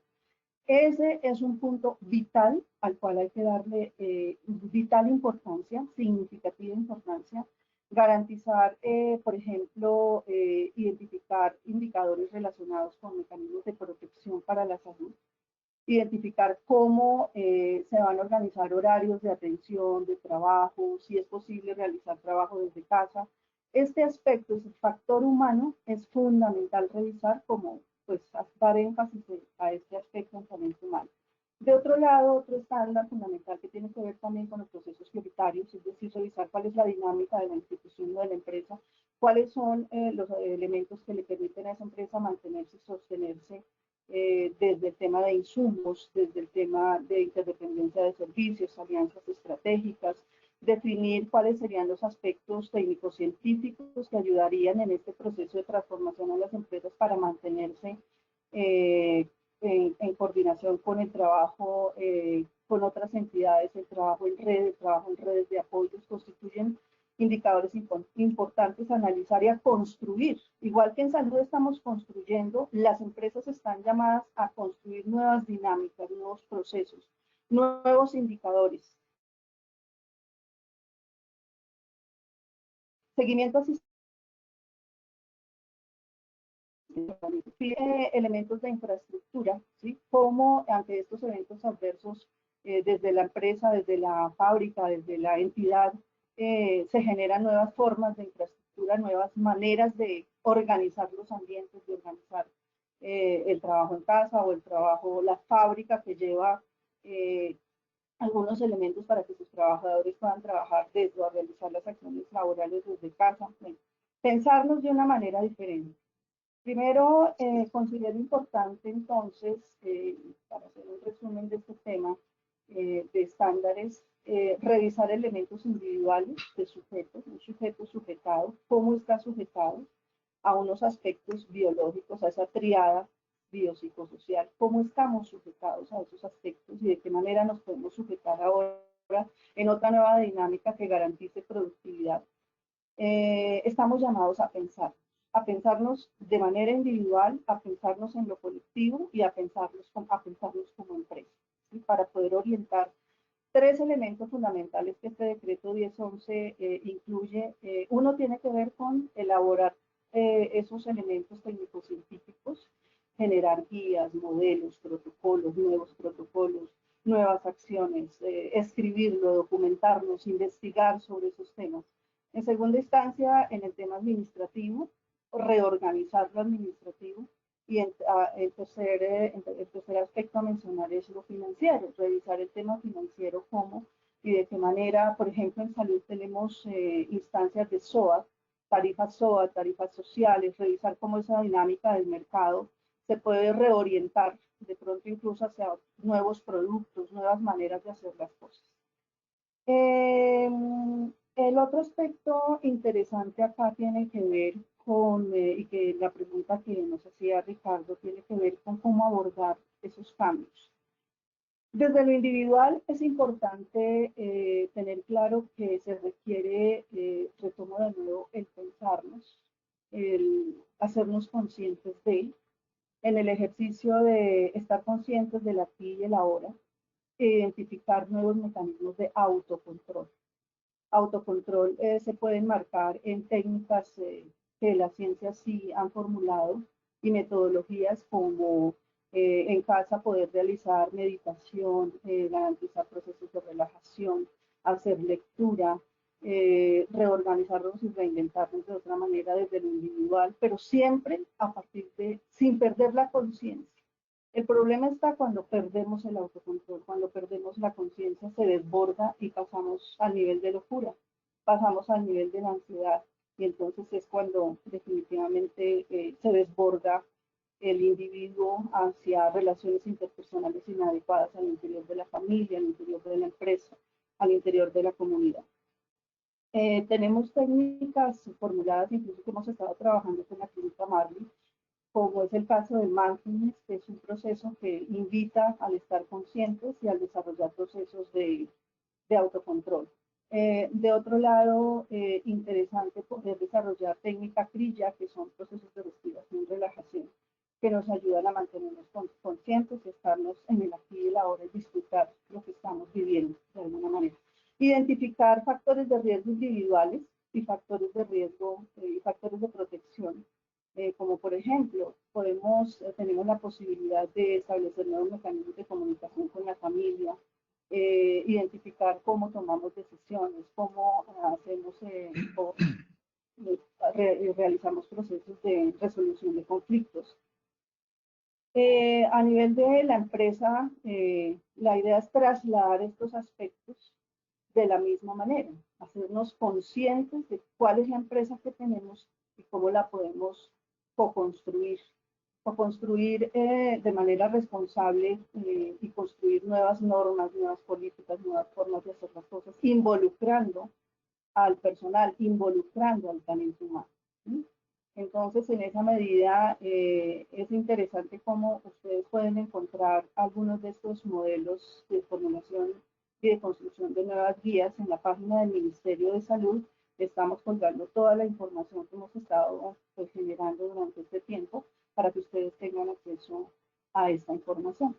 D: Ese es un punto vital al cual hay que darle vital importancia, significativa importancia. Garantizar, por ejemplo, identificar indicadores relacionados con mecanismos de protección para la salud. Identificar cómo se van a organizar horarios de atención, de trabajo, si es posible realizar trabajo desde casa. Este aspecto, ese factor humano, es fundamental revisar como pues dar énfasis a este aspecto en talento humano. De otro lado, otro estándar fundamental que tiene que ver también con los procesos prioritarios, es decir, revisar cuál es la dinámica de la institución o de la empresa, cuáles son los elementos que le permiten a esa empresa mantenerse y sostenerse desde el tema de insumos, desde el tema de interdependencia de servicios, alianzas estratégicas, definir cuáles serían los aspectos técnico-científicos que ayudarían en este proceso de transformación a las empresas para mantenerse en coordinación con el trabajo con otras entidades, el trabajo en redes de apoyos, constituyen indicadores importantes a analizar y a construir. Igual que en salud estamos construyendo, las empresas están llamadas a construir nuevas dinámicas, nuevos procesos, nuevos indicadores. Seguimiento asistencial. Elementos de infraestructura, ¿sí? Cómo ante estos eventos adversos, desde la empresa, desde la fábrica, desde la entidad, se generan nuevas formas de infraestructura, nuevas maneras de organizar los ambientes, de organizar el trabajo en casa o el trabajo, la fábrica que lleva algunos elementos para que sus trabajadores puedan trabajar desde o realizar las acciones laborales desde casa. Bueno, pensarnos de una manera diferente. Primero, considero importante entonces, para hacer un resumen de este tema de estándares, revisar elementos individuales de sujetos, un sujeto sujetado, cómo está sujetado, a unos aspectos biológicos, a esa triada biopsicosocial, cómo estamos sujetados a esos aspectos y de qué manera nos podemos sujetar ahora en otra nueva dinámica que garantice productividad. Estamos llamados a pensarnos de manera individual, a pensarnos en lo colectivo y a pensarnos como empresa, ¿sí? Para poder orientar tres elementos fundamentales que este decreto 1011 incluye. Uno tiene que ver con elaborar esos elementos técnico-científicos, generar guías, modelos, protocolos, nuevas acciones, escribirlo, documentarnos, investigar sobre esos temas. En segunda instancia, en el tema administrativo, reorganizar lo administrativo. Y el tercer aspecto a mencionar es lo financiero, revisar el tema financiero, cómo y de qué manera. Por ejemplo, en salud tenemos instancias de SOA, tarifas sociales, revisar cómo esa dinámica del mercado se puede reorientar de pronto incluso hacia nuevos productos, nuevas maneras de hacer las cosas. El otro aspecto interesante acá tiene que ver con, y que la pregunta que nos hacía Ricardo tiene que ver con cómo abordar esos cambios. Desde lo individual es importante tener claro que se requiere, retomo de nuevo, el pensarnos, el hacernos conscientes en el ejercicio de estar conscientes del aquí y el ahora, identificar nuevos mecanismos de autocontrol. Autocontrol se puede enmarcar en técnicas que la ciencia sí han formulado y metodologías como en casa poder realizar meditación, garantizar procesos de relajación, hacer lectura, reorganizarnos y reinventarnos de otra manera desde lo individual, pero siempre a partir de, sin perder la conciencia. El problema está cuando perdemos el autocontrol, cuando perdemos la conciencia, se desborda y pasamos al nivel de locura, pasamos al nivel de la ansiedad, y entonces es cuando definitivamente se desborda el individuo hacia relaciones interpersonales inadecuadas al interior de la familia, al interior de la empresa, al interior de la comunidad. Tenemos técnicas formuladas, incluso que hemos estado trabajando con la clínica Marley, como es el caso del mindfulness, que es un proceso que invita al estar conscientes y al desarrollar procesos de autocontrol. De otro lado, interesante poder desarrollar técnica Kriya, que son procesos de respiración y relajación, que nos ayudan a mantenernos conscientes y estarnos en el aquí y el ahora y disfrutar lo que estamos viviendo de alguna manera. Identificar factores de riesgo individuales y factores de riesgo y factores de protección. Como por ejemplo, tenemos la posibilidad de establecer nuevos mecanismos de comunicación con la familia, identificar cómo tomamos decisiones, cómo realizamos procesos de resolución de conflictos. A nivel de la empresa, la idea es trasladar estos aspectos de la misma manera, hacernos conscientes de cuál es la empresa que tenemos y cómo la podemos co-construir de manera responsable y construir nuevas normas, nuevas políticas, nuevas formas de hacer las cosas, involucrando al personal, involucrando al talento humano. ¿Sí? Entonces, en esa medida, es interesante cómo ustedes pueden encontrar algunos de estos modelos de formulación y de construcción de nuevas guías en la página del Ministerio de Salud. Estamos colgando toda la información que hemos estado generando durante este tiempo para que ustedes tengan acceso a esta información.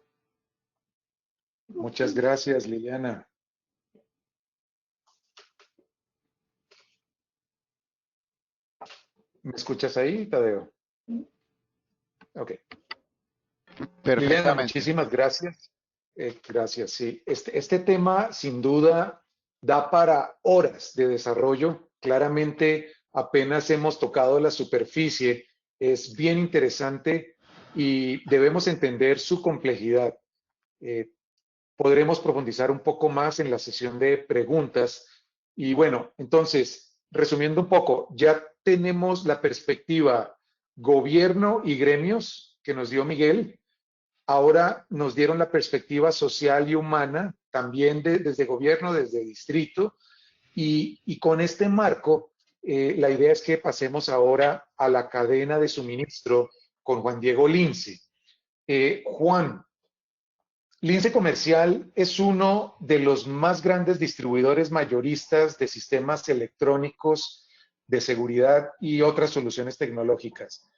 A: Muchas gracias, Liliana. ¿Me escuchas ahí, Tadeo? Ok.
B: Perfectamente.
A: Liliana, muchísimas gracias. Gracias, sí. Este tema, sin duda, da para horas de desarrollo. Claramente, apenas hemos tocado la superficie. Es bien interesante y debemos entender su complejidad. Podremos profundizar un poco más en la sesión de preguntas. Y bueno, entonces, resumiendo un poco, ya tenemos la perspectiva gobierno y gremios que nos dio Miguel. Ahora nos dieron la perspectiva social y humana, también desde gobierno, desde distrito, y con este marco la idea es que pasemos ahora a la cadena de suministro con Juan Diego Lince. Juan, Lince Comercial es uno de los más grandes distribuidores mayoristas de sistemas electrónicos de seguridad y otras soluciones tecnológicas.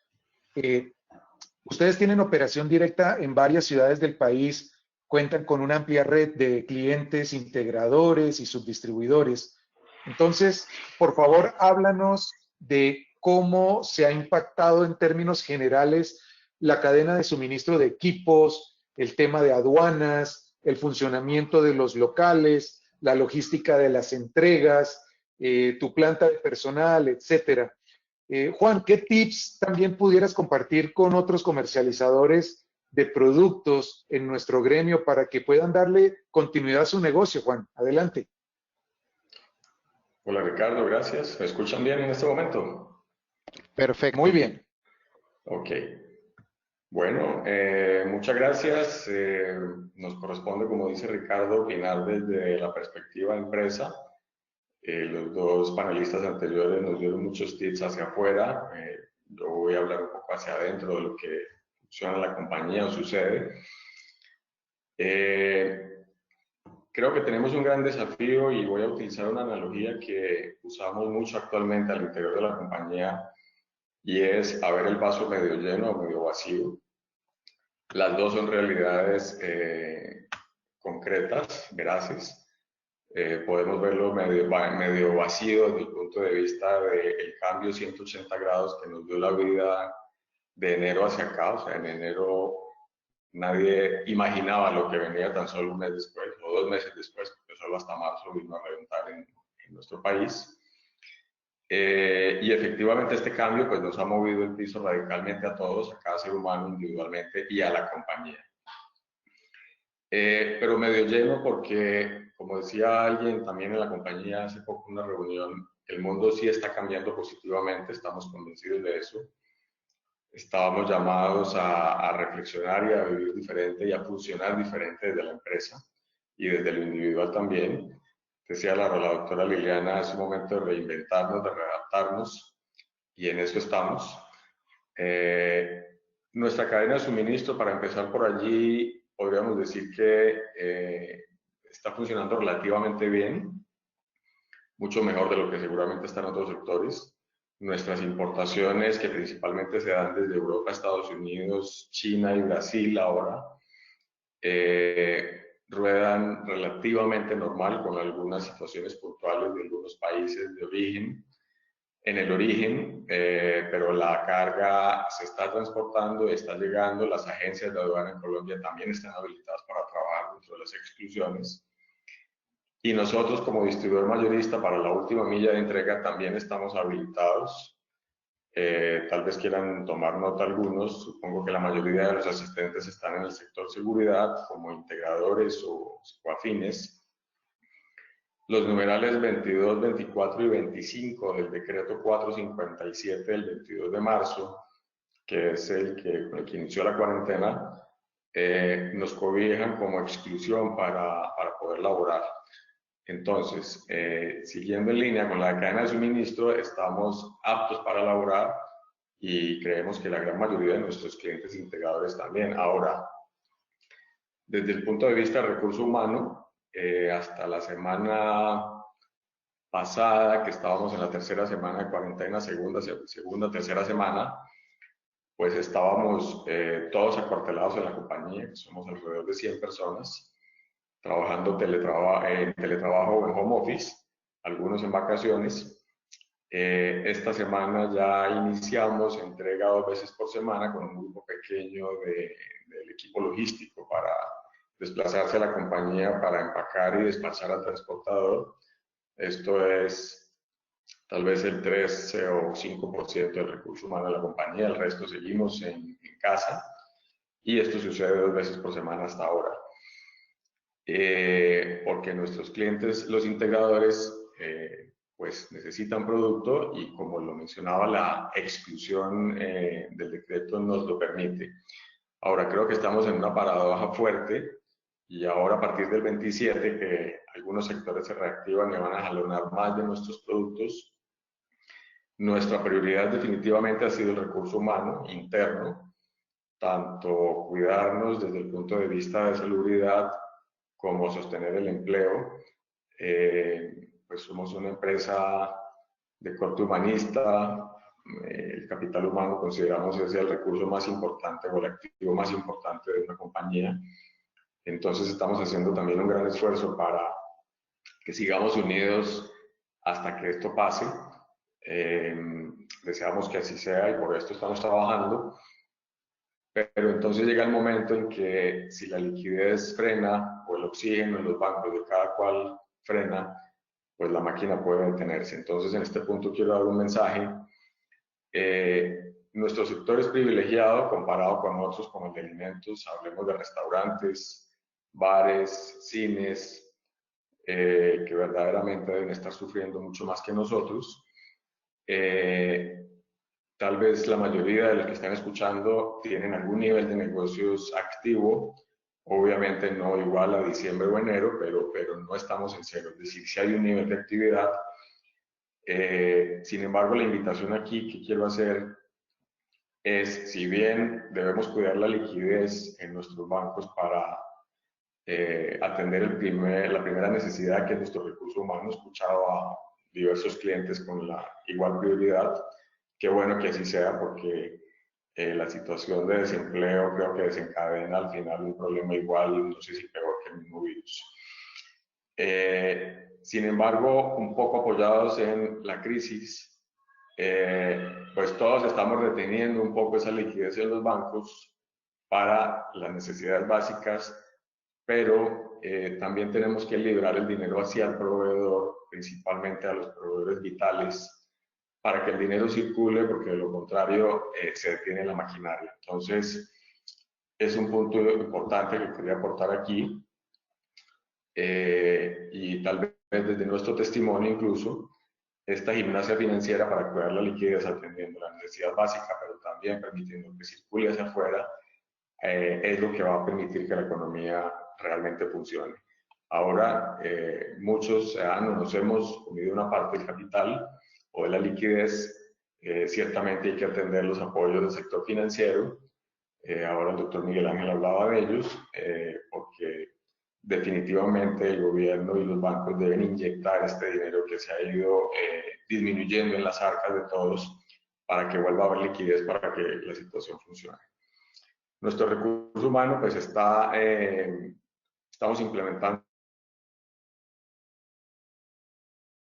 A: Ustedes tienen operación directa en varias ciudades del país, cuentan con una amplia red de clientes, integradores y subdistribuidores. Entonces, por favor, háblanos de cómo se ha impactado en términos generales la cadena de suministro de equipos, el tema de aduanas, el funcionamiento de los locales, la logística de las entregas, tu planta de personal, etcétera. Juan, ¿qué tips también pudieras compartir con otros comercializadores de productos en nuestro gremio para que puedan darle continuidad a su negocio, Juan? Adelante.
E: Hola Ricardo, gracias. ¿Me escuchan bien en este momento?
B: Perfecto.
A: Muy bien.
E: Ok. Bueno, muchas gracias. Nos corresponde, como dice Ricardo, opinar desde la perspectiva de empresa. Los dos panelistas anteriores nos dieron muchos tips hacia afuera. Yo voy a hablar un poco hacia adentro de lo que funciona en la compañía o sucede. Creo que tenemos un gran desafío y voy a utilizar una analogía que usamos mucho actualmente al interior de la compañía y es a ver el vaso medio lleno o medio vacío. Las dos son realidades concretas, veraces. Podemos verlo medio vacío desde el punto de vista del cambio 180 grados que nos dio la vida de enero hacia acá. O sea, en enero nadie imaginaba lo que venía tan solo un mes después o 2 meses después, porque solo hasta marzo vino a reventar en nuestro país. Y efectivamente este cambio pues, nos ha movido el piso radicalmente a todos, a cada ser humano individualmente y a la compañía. Pero medio lleno porque, como decía alguien también en la compañía hace poco en una reunión, el mundo sí está cambiando positivamente, estamos convencidos de eso. Estábamos llamados a reflexionar y a vivir diferente y a funcionar diferente desde la empresa y desde lo individual también. Decía la doctora Liliana, es un momento de reinventarnos, de readaptarnos y en eso estamos. Nuestra cadena de suministro, para empezar por allí, podríamos decir que está funcionando relativamente bien, mucho mejor de lo que seguramente están otros sectores. Nuestras importaciones, que principalmente se dan desde Europa, Estados Unidos, China y Brasil ahora, ruedan relativamente normal con algunas situaciones puntuales de algunos países de origen, en el origen, pero la carga se está transportando, está llegando, las agencias de aduana en Colombia también están habilitadas para trabajar dentro de las exclusiones. Y nosotros como distribuidor mayorista para la última milla de entrega también estamos habilitados. Tal vez quieran tomar nota algunos, supongo que la mayoría de los asistentes están en el sector seguridad como integradores o afines. Los numerales 22, 24 y 25 del decreto 457 del 22 de marzo, que es el que inició la cuarentena, nos cobijan como exclusión para poder laborar. Entonces, siguiendo en línea con la cadena de suministro, estamos aptos para laborar y creemos que la gran mayoría de nuestros clientes integradores también. Ahora, desde el punto de vista del recurso humano, hasta la semana pasada, que estábamos en la tercera semana de cuarentena, tercera semana, pues estábamos todos acuartelados en la compañía, que somos alrededor de 100 personas, trabajando en teletrabajo o en home office, algunos en vacaciones. Esta semana ya iniciamos entrega 2 veces por semana con un grupo pequeño del equipo logístico para desplazarse a la compañía para empacar y despachar al transportador. Esto es tal vez el 13 o 5% del recurso humano de la compañía, el resto seguimos en casa y esto sucede 2 veces por semana hasta ahora. Porque nuestros clientes, los integradores, pues necesitan producto y como lo mencionaba, la exclusión del decreto nos lo permite. Ahora creo que estamos en una paradoja fuerte y ahora a partir del 27 que algunos sectores se reactivan y van a jalonar más de nuestros productos, Nuestra prioridad definitivamente ha sido el recurso humano interno, tanto cuidarnos desde el punto de vista de salubridad como sostener el empleo. Pues somos una empresa de corte humanista, el capital humano consideramos es el recurso más importante o el activo más importante de una compañía. Entonces estamos haciendo también un gran esfuerzo para que sigamos unidos hasta que esto pase. Deseamos que así sea y por esto estamos trabajando. Pero entonces llega el momento en que si la liquidez frena o el oxígeno en los bancos de cada cual frena, pues la máquina puede detenerse. Entonces en este punto quiero dar un mensaje. Nuestro sector es privilegiado comparado con otros como el de alimentos. Hablemos de restaurantes, bares, cines, que verdaderamente deben estar sufriendo mucho más que nosotros. Tal vez la mayoría de los que están escuchando tienen algún nivel de negocios activo, obviamente no igual a diciembre o enero, pero no estamos en cero, es decir, si hay un nivel de actividad. Sin embargo, la invitación aquí que quiero hacer es, si bien debemos cuidar la liquidez en nuestros bancos para atender la primera necesidad que es nuestro recurso humano, he escuchado a diversos clientes con la igual prioridad. Qué bueno que así sea, porque la situación de desempleo creo que desencadena al final un problema igual, no sé si peor que el mismo virus. Sin embargo, un poco apoyados en la crisis, pues todos estamos reteniendo un poco esa liquidez en los bancos para las necesidades básicas, pero también tenemos que librar el dinero hacia el proveedor, principalmente a los proveedores vitales, para que el dinero circule, porque de lo contrario se detiene la maquinaria. Entonces, es un punto importante que quería aportar aquí, y tal vez desde nuestro testimonio incluso, esta gimnasia financiera para cuidar la liquidez atendiendo la necesidad básica, pero también permitiendo que circule hacia afuera, es lo que va a permitir que la economía realmente funcione. Ahora, muchos ciudadanos nos hemos comido una parte del capital o de la liquidez. Ciertamente hay que atender los apoyos del sector financiero. Ahora el doctor Miguel Ángel hablaba de ellos, porque definitivamente el gobierno y los bancos deben inyectar este dinero que se ha ido disminuyendo en las arcas de todos para que vuelva a haber liquidez para que la situación funcione. Nuestro recurso humano, pues estamos implementando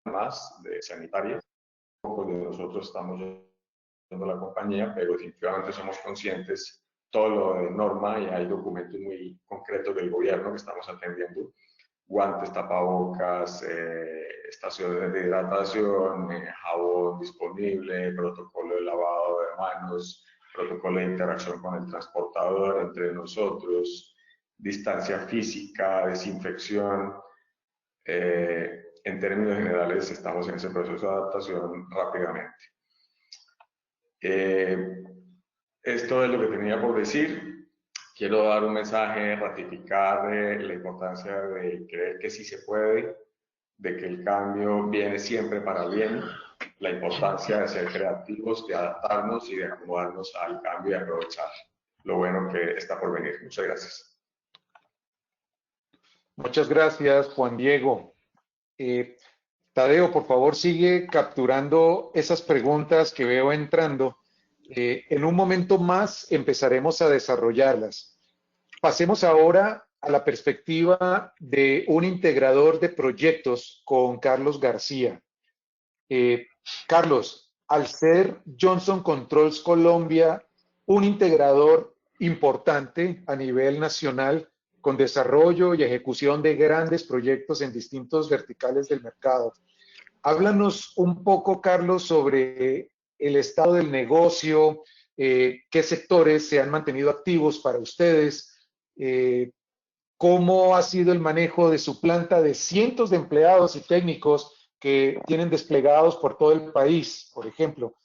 E: más de sanitarias. Pocos de nosotros estamos yendo a la compañía, pero definitivamente somos conscientes todo lo de norma y hay documentos muy concretos del gobierno que estamos atendiendo. Guantes, tapabocas, estaciones de hidratación, jabón disponible, protocolo de lavado de manos, protocolo de interacción con el transportador entre nosotros, distancia física, desinfección. En términos generales, estamos en ese proceso de adaptación rápidamente. Esto es lo que tenía por decir. Quiero dar un mensaje, ratificar la importancia de creer que sí se puede, de que el cambio viene siempre para bien, la importancia de ser creativos, de adaptarnos y de acomodarnos al cambio y aprovechar lo bueno que está por venir. Muchas gracias.
A: Muchas gracias, Juan Diego. Tadeo, por favor, sigue capturando esas preguntas que veo entrando. En un momento más empezaremos a desarrollarlas. Pasemos ahora a la perspectiva de un integrador de proyectos con Carlos García. Carlos, al ser Johnson Controls Colombia un integrador importante a nivel nacional con desarrollo y ejecución de grandes proyectos en distintos verticales del mercado, háblanos un poco, Carlos, sobre el estado del negocio, qué sectores se han mantenido activos para ustedes, cómo ha sido el manejo de su planta de cientos de empleados y técnicos que tienen desplegados por todo el país, por ejemplo,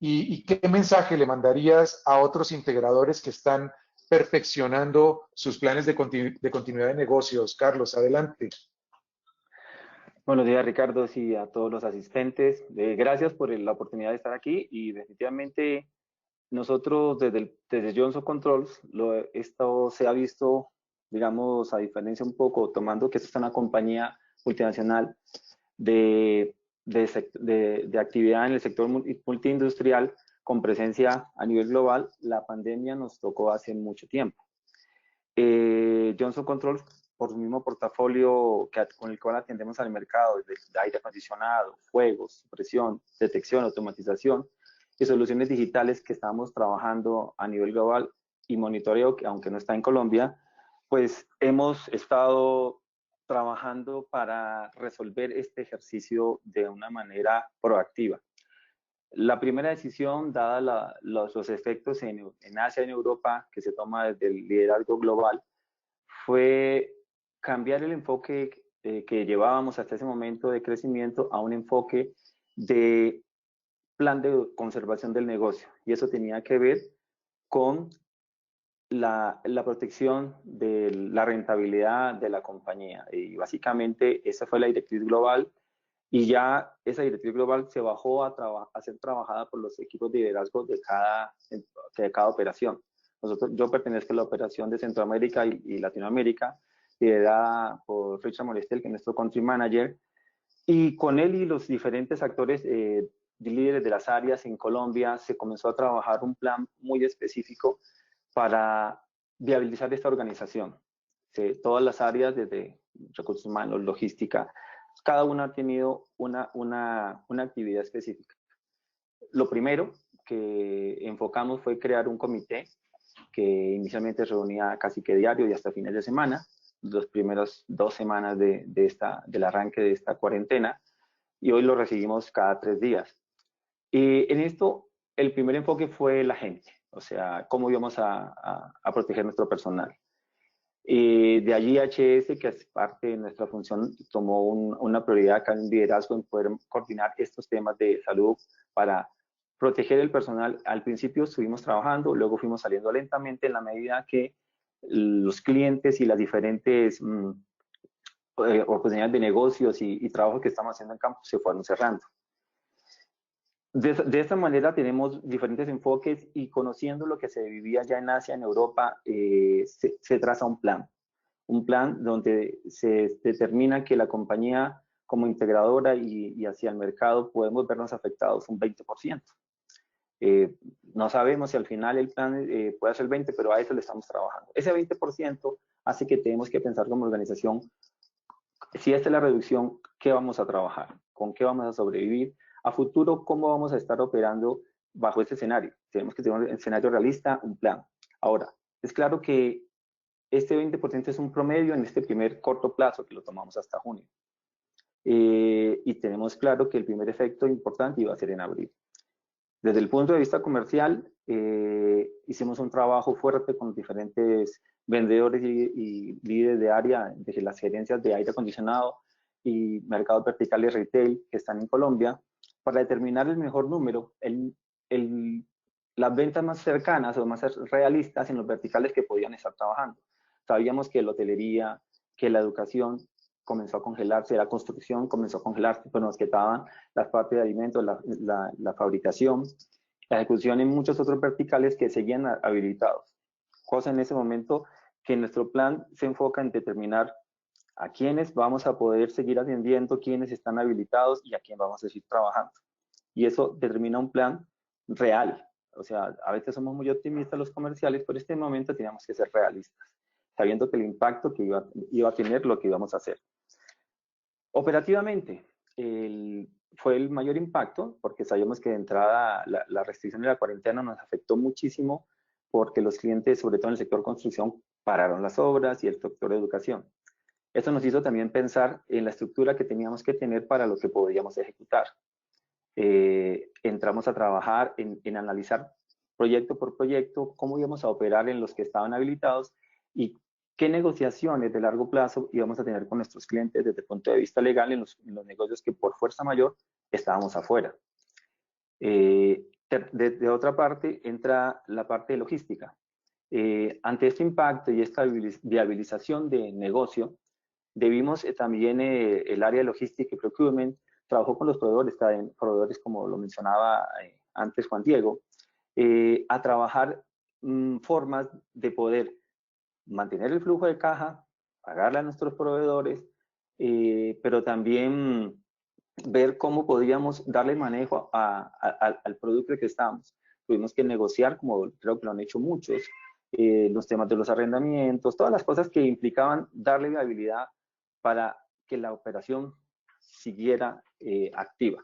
A: y qué mensaje le mandarías a otros integradores que están perfeccionando sus planes de continuidad de negocios. Carlos, adelante.
H: Buenos días, Ricardo, y a todos los asistentes. Gracias por la oportunidad de estar aquí y definitivamente nosotros desde Johnson Controls, esto se ha visto, digamos, a diferencia un poco, tomando que esto es una compañía multinacional de actividad en el sector multiindustrial con presencia a nivel global, la pandemia nos tocó hace mucho tiempo. Johnson Controls, por su mismo portafolio con el cual atendemos al mercado, de aire acondicionado, fuegos, supresión, detección, automatización y soluciones digitales que estamos trabajando a nivel global y monitoreo, que aunque no está en Colombia, pues hemos estado trabajando para resolver este ejercicio de una manera proactiva. La primera decisión, dada los efectos en Asia y en Europa, que se toma desde el liderazgo global, fue cambiar el enfoque que llevábamos hasta ese momento de crecimiento a un enfoque de plan de conservación del negocio. Y eso tenía que ver con la protección de la rentabilidad de la compañía. Y básicamente esa fue la directriz global. Y ya esa directriz global se bajó a ser trabajada por los equipos de liderazgo de cada operación. Yo pertenezco a la operación de Centroamérica y Latinoamérica, liderada por Richard Morestel, que es nuestro country manager, y con él y los diferentes actores líderes de las áreas en Colombia se comenzó a trabajar un plan muy específico para viabilizar esta organización. Todas las áreas, desde recursos humanos, logística, cada una ha tenido una actividad específica. Lo primero que enfocamos fue crear un comité que inicialmente se reunía casi que diario y hasta fines de semana, las primeras 2 semanas del arranque de esta cuarentena, y hoy lo recibimos cada 3 días. Y en esto, el primer enfoque fue la gente, o sea, cómo íbamos a proteger nuestro personal. De allí HS, que es parte de nuestra función, tomó una prioridad acá en liderazgo en poder coordinar estos temas de salud para proteger el personal. Al principio estuvimos trabajando, luego fuimos saliendo lentamente en la medida que los clientes y las diferentes oportunidades de negocios y trabajos que estamos haciendo en campo se fueron cerrando. De esta manera tenemos diferentes enfoques y conociendo lo que se vivía ya en Asia, en Europa, se traza un plan donde se determina que la compañía como integradora y hacia el mercado podemos vernos afectados un 20%. No sabemos si al final el plan puede ser el 20%, pero a eso le estamos trabajando. Ese 20% hace que tenemos que pensar como organización, si esta es la reducción, ¿qué vamos a trabajar? ¿Con qué vamos a sobrevivir? A futuro, ¿cómo vamos a estar operando bajo este escenario? Tenemos que tener un escenario realista, un plan. Ahora, es claro que este 20% es un promedio en este primer corto plazo que lo tomamos hasta junio. Y tenemos claro que el primer efecto importante iba a ser en abril. Desde el punto de vista comercial, hicimos un trabajo fuerte con diferentes vendedores y líderes de área, de las gerencias de aire acondicionado y mercados verticales retail que están en Colombia, para determinar el mejor número, las ventas más cercanas o más realistas en los verticales que podían estar trabajando. Sabíamos que la hotelería, que la educación comenzó a congelarse, la construcción comenzó a congelarse, pero nos quedaban las partes de alimentos, la fabricación, la ejecución en muchos otros verticales que seguían habilitados. Cosa en ese momento que nuestro plan se enfoca en determinar a quiénes vamos a poder seguir atendiendo, quiénes están habilitados y a quién vamos a seguir trabajando. Y eso determina un plan real. O sea, a veces somos muy optimistas los comerciales, pero en este momento teníamos que ser realistas, sabiendo que el impacto que iba a tener lo que íbamos a hacer. Operativamente, fue el mayor impacto porque sabíamos que de entrada la restricción de la cuarentena nos afectó muchísimo porque los clientes, sobre todo en el sector construcción, pararon las obras y el sector de educación. Esto nos hizo también pensar en la estructura que teníamos que tener para lo que podíamos ejecutar. Entramos a trabajar en analizar proyecto por proyecto cómo íbamos a operar en los que estaban habilitados y qué negociaciones de largo plazo íbamos a tener con nuestros clientes desde el punto de vista legal en los negocios que por fuerza mayor estábamos afuera. De otra parte entra la parte de logística. Ante este impacto y esta viabilización de negocio, Debimos también el área de logística y procurement trabajó con los proveedores, proveedores como lo mencionaba antes Juan Diego, a trabajar formas de poder mantener el flujo de caja, pagarle a nuestros proveedores, pero también ver cómo podíamos darle manejo al producto que estábamos. Tuvimos que negociar, como creo que lo han hecho muchos, los temas de los arrendamientos, todas las cosas que implicaban darle viabilidad para que la operación siguiera activa.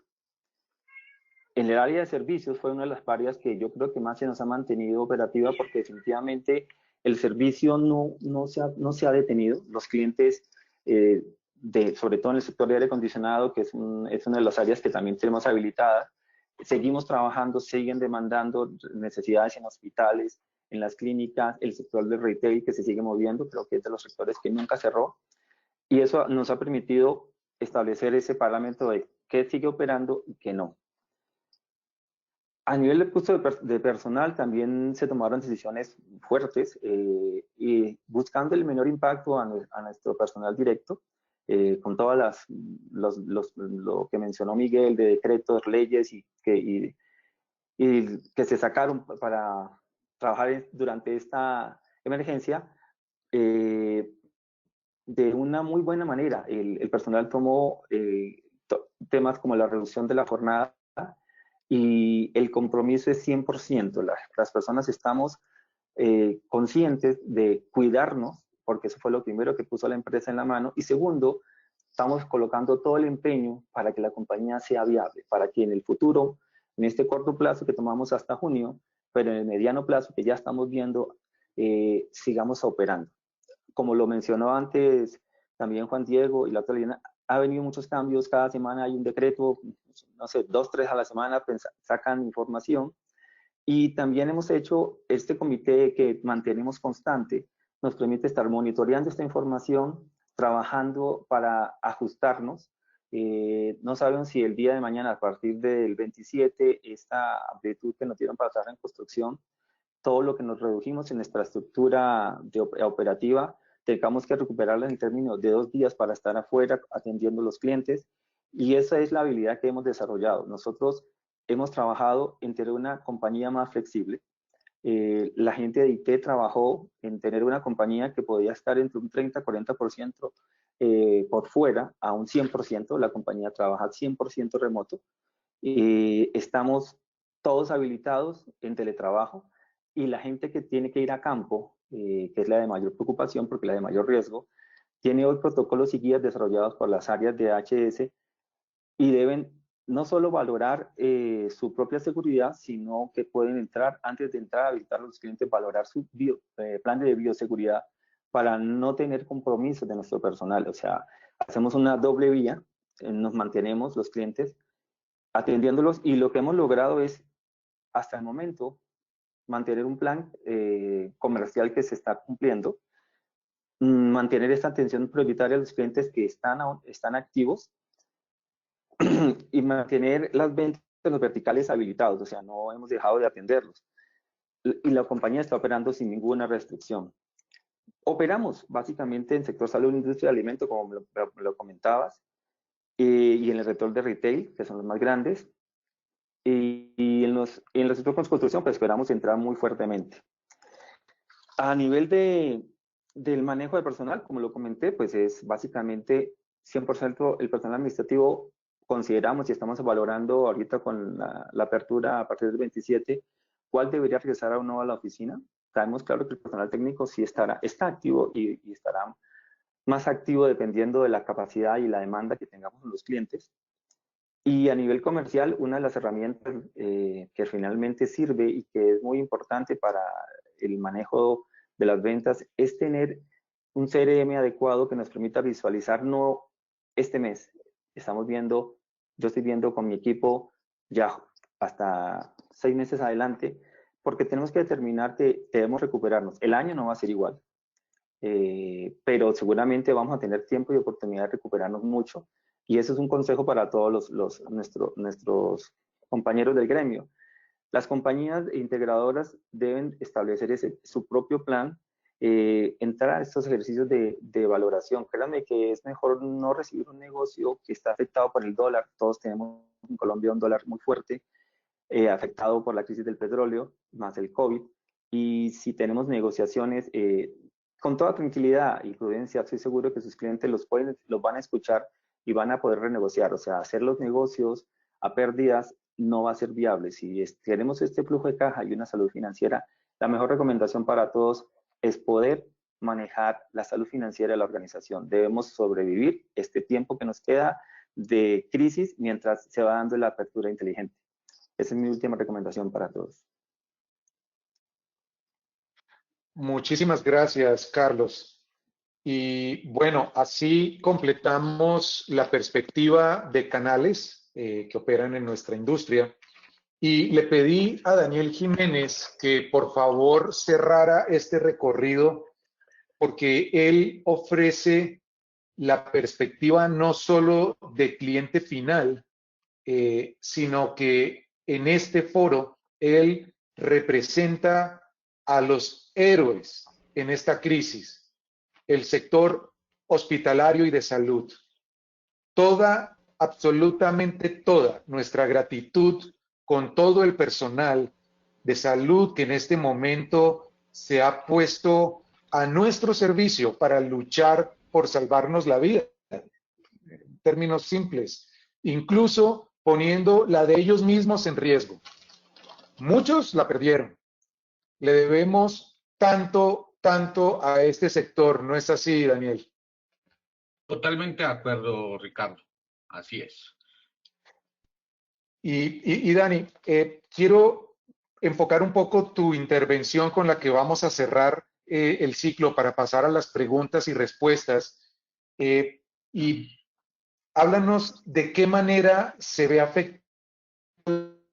H: En el área de servicios fue una de las áreas que yo creo que más se nos ha mantenido operativa porque definitivamente el servicio no se ha detenido. Los clientes, sobre todo en el sector de aire acondicionado, que es una de las áreas que también tenemos habilitada, seguimos trabajando, siguen demandando necesidades en hospitales, en las clínicas, el sector del retail que se sigue moviendo, creo que es de los sectores que nunca cerró. Y eso nos ha permitido establecer ese parámetro de qué sigue operando y qué no. A nivel de costo de personal también se tomaron decisiones fuertes y buscando el menor impacto a nuestro personal directo, con todas lo que mencionó Miguel de decretos, leyes y que se sacaron para trabajar durante esta emergencia de una muy buena manera. El personal tomó temas como la reducción de la jornada y el compromiso es 100%. Las personas estamos conscientes de cuidarnos, porque eso fue lo primero que puso la empresa en la mano, y segundo, estamos colocando todo el empeño para que la compañía sea viable, para que en el futuro, en este corto plazo que tomamos hasta junio, pero en el mediano plazo que ya estamos viendo, sigamos operando. Como lo mencionó antes también Juan Diego y la otra Liliana, ha venido muchos cambios, cada semana hay un decreto, no sé, 2, 3 a la semana sacan información, y también hemos hecho este comité que mantenemos constante, nos permite estar monitoreando esta información, trabajando para ajustarnos. No sabemos si el día de mañana, a partir del 27, esta amplitud que nos dieron para trabajar en construcción, todo lo que nos redujimos en nuestra estructura operativa, tengamos que recuperarla en términos de 2 días para estar afuera atendiendo a los clientes, y esa es la habilidad que hemos desarrollado. Nosotros hemos trabajado en tener una compañía más flexible. La gente de IT trabajó en tener una compañía que podía estar entre un 30-40% por fuera a un 100%. La compañía trabaja 100% remoto. Estamos todos habilitados en teletrabajo, y la gente que tiene que ir a campo, que es la de mayor preocupación porque la de mayor riesgo, tiene hoy protocolos y guías desarrollados por las áreas de HS y deben no solo valorar su propia seguridad, sino que pueden entrar, antes de entrar a habilitar a los clientes, valorar su plan de bioseguridad para no tener compromisos de nuestro personal. O sea, hacemos una doble vía, nos mantenemos los clientes atendiéndolos, y lo que hemos logrado es, hasta el momento, mantener un plan comercial que se está cumpliendo, mantener esta atención prioritaria a los clientes que están activos y mantener las ventas de los verticales habilitados, o sea, no hemos dejado de atenderlos. Y la compañía está operando sin ninguna restricción. Operamos básicamente en sector salud, industria y alimento, como lo comentabas, y en el sector de retail, que son los más grandes, y en el sector de construcción, pues esperamos entrar muy fuertemente. A nivel del manejo de personal, como lo comenté, pues es básicamente 100% el personal administrativo. Consideramos y estamos valorando ahorita con la apertura a partir del 27, cuál debería regresar o no a la oficina. Sabemos claro que el personal técnico sí está activo y estará más activo dependiendo de la capacidad y la demanda que tengamos en los clientes. Y a nivel comercial, una de las herramientas que finalmente sirve y que es muy importante para el manejo de las ventas es tener un CRM adecuado que nos permita visualizar no este mes. Yo estoy viendo con mi equipo ya hasta 6 meses adelante, porque tenemos que determinar que debemos recuperarnos. El año no va a ser igual, pero seguramente vamos a tener tiempo y oportunidad de recuperarnos mucho. Y eso es un consejo para todos nuestros compañeros del gremio. Las compañías integradoras deben establecer su propio plan entrar a estos ejercicios de valoración. Créanme que es mejor no recibir un negocio que está afectado por el dólar. Todos tenemos en Colombia un dólar muy fuerte, afectado por la crisis del petróleo, más el COVID. Y si tenemos negociaciones, con toda tranquilidad y prudencia, estoy seguro que sus clientes los van a escuchar y van a poder renegociar. O sea, hacer los negocios a pérdidas no va a ser viable. Si tenemos este flujo de caja y una salud financiera, la mejor recomendación para todos es poder manejar la salud financiera de la organización. Debemos sobrevivir este tiempo que nos queda de crisis mientras se va dando la apertura inteligente. Esa es mi última recomendación para todos.
A: Muchísimas gracias, Carlos. Y bueno, así completamos la perspectiva de canales que operan en nuestra industria. Y le pedí a Daniel Jiménez que por favor cerrara este recorrido porque él ofrece la perspectiva no solo de cliente final, sino que en este foro él representa a los héroes en esta crisis, el sector hospitalario y de salud. Toda, absolutamente toda nuestra gratitud con todo el personal de salud que en este momento se ha puesto a nuestro servicio para luchar por salvarnos la vida, en términos simples, incluso poniendo la de ellos mismos en riesgo. Muchos la perdieron. Le debemos tanto, tanto a este sector, ¿no es así, Daniel?
G: Totalmente de acuerdo, Ricardo. Así es.
A: Y Dani, quiero enfocar un poco tu intervención con la que vamos a cerrar el ciclo para pasar a las preguntas y respuestas. Y háblanos de qué manera se ve afectada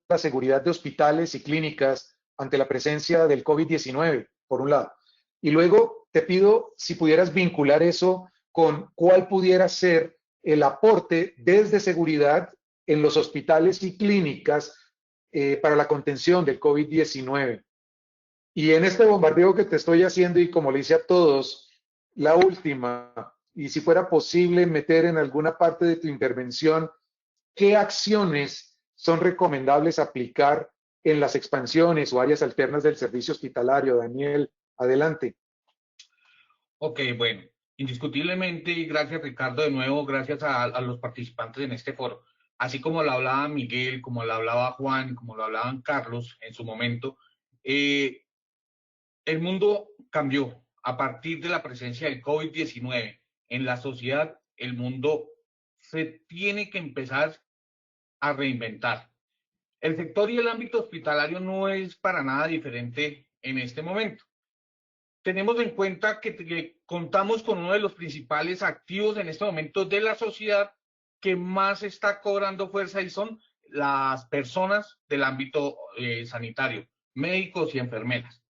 A: la seguridad de hospitales y clínicas ante la presencia del COVID-19, por un lado. Y luego te pido si pudieras vincular eso con cuál pudiera ser el aporte desde seguridad en los hospitales y clínicas para la contención del COVID-19. Y en este bombardeo que te estoy haciendo, y como le hice a todos, la última, y si fuera posible meter en alguna parte de tu intervención, ¿qué acciones son recomendables aplicar en las expansiones o áreas alternas del servicio hospitalario? Daniel, adelante.
G: Ok, bueno, indiscutiblemente, y gracias Ricardo de nuevo, gracias a los participantes en este foro. Así como lo hablaba Miguel, como lo hablaba Juan, como lo hablaban Carlos en su momento, el mundo cambió a partir de la presencia del COVID-19 en la sociedad. El mundo se tiene que empezar a reinventar. El sector y el ámbito hospitalario no es para nada diferente en este momento. Tenemos en cuenta que contamos con uno de los principales activos en este momento de la sociedad que más está cobrando fuerza y son las personas del ámbito sanitario, médicos y enfermeras.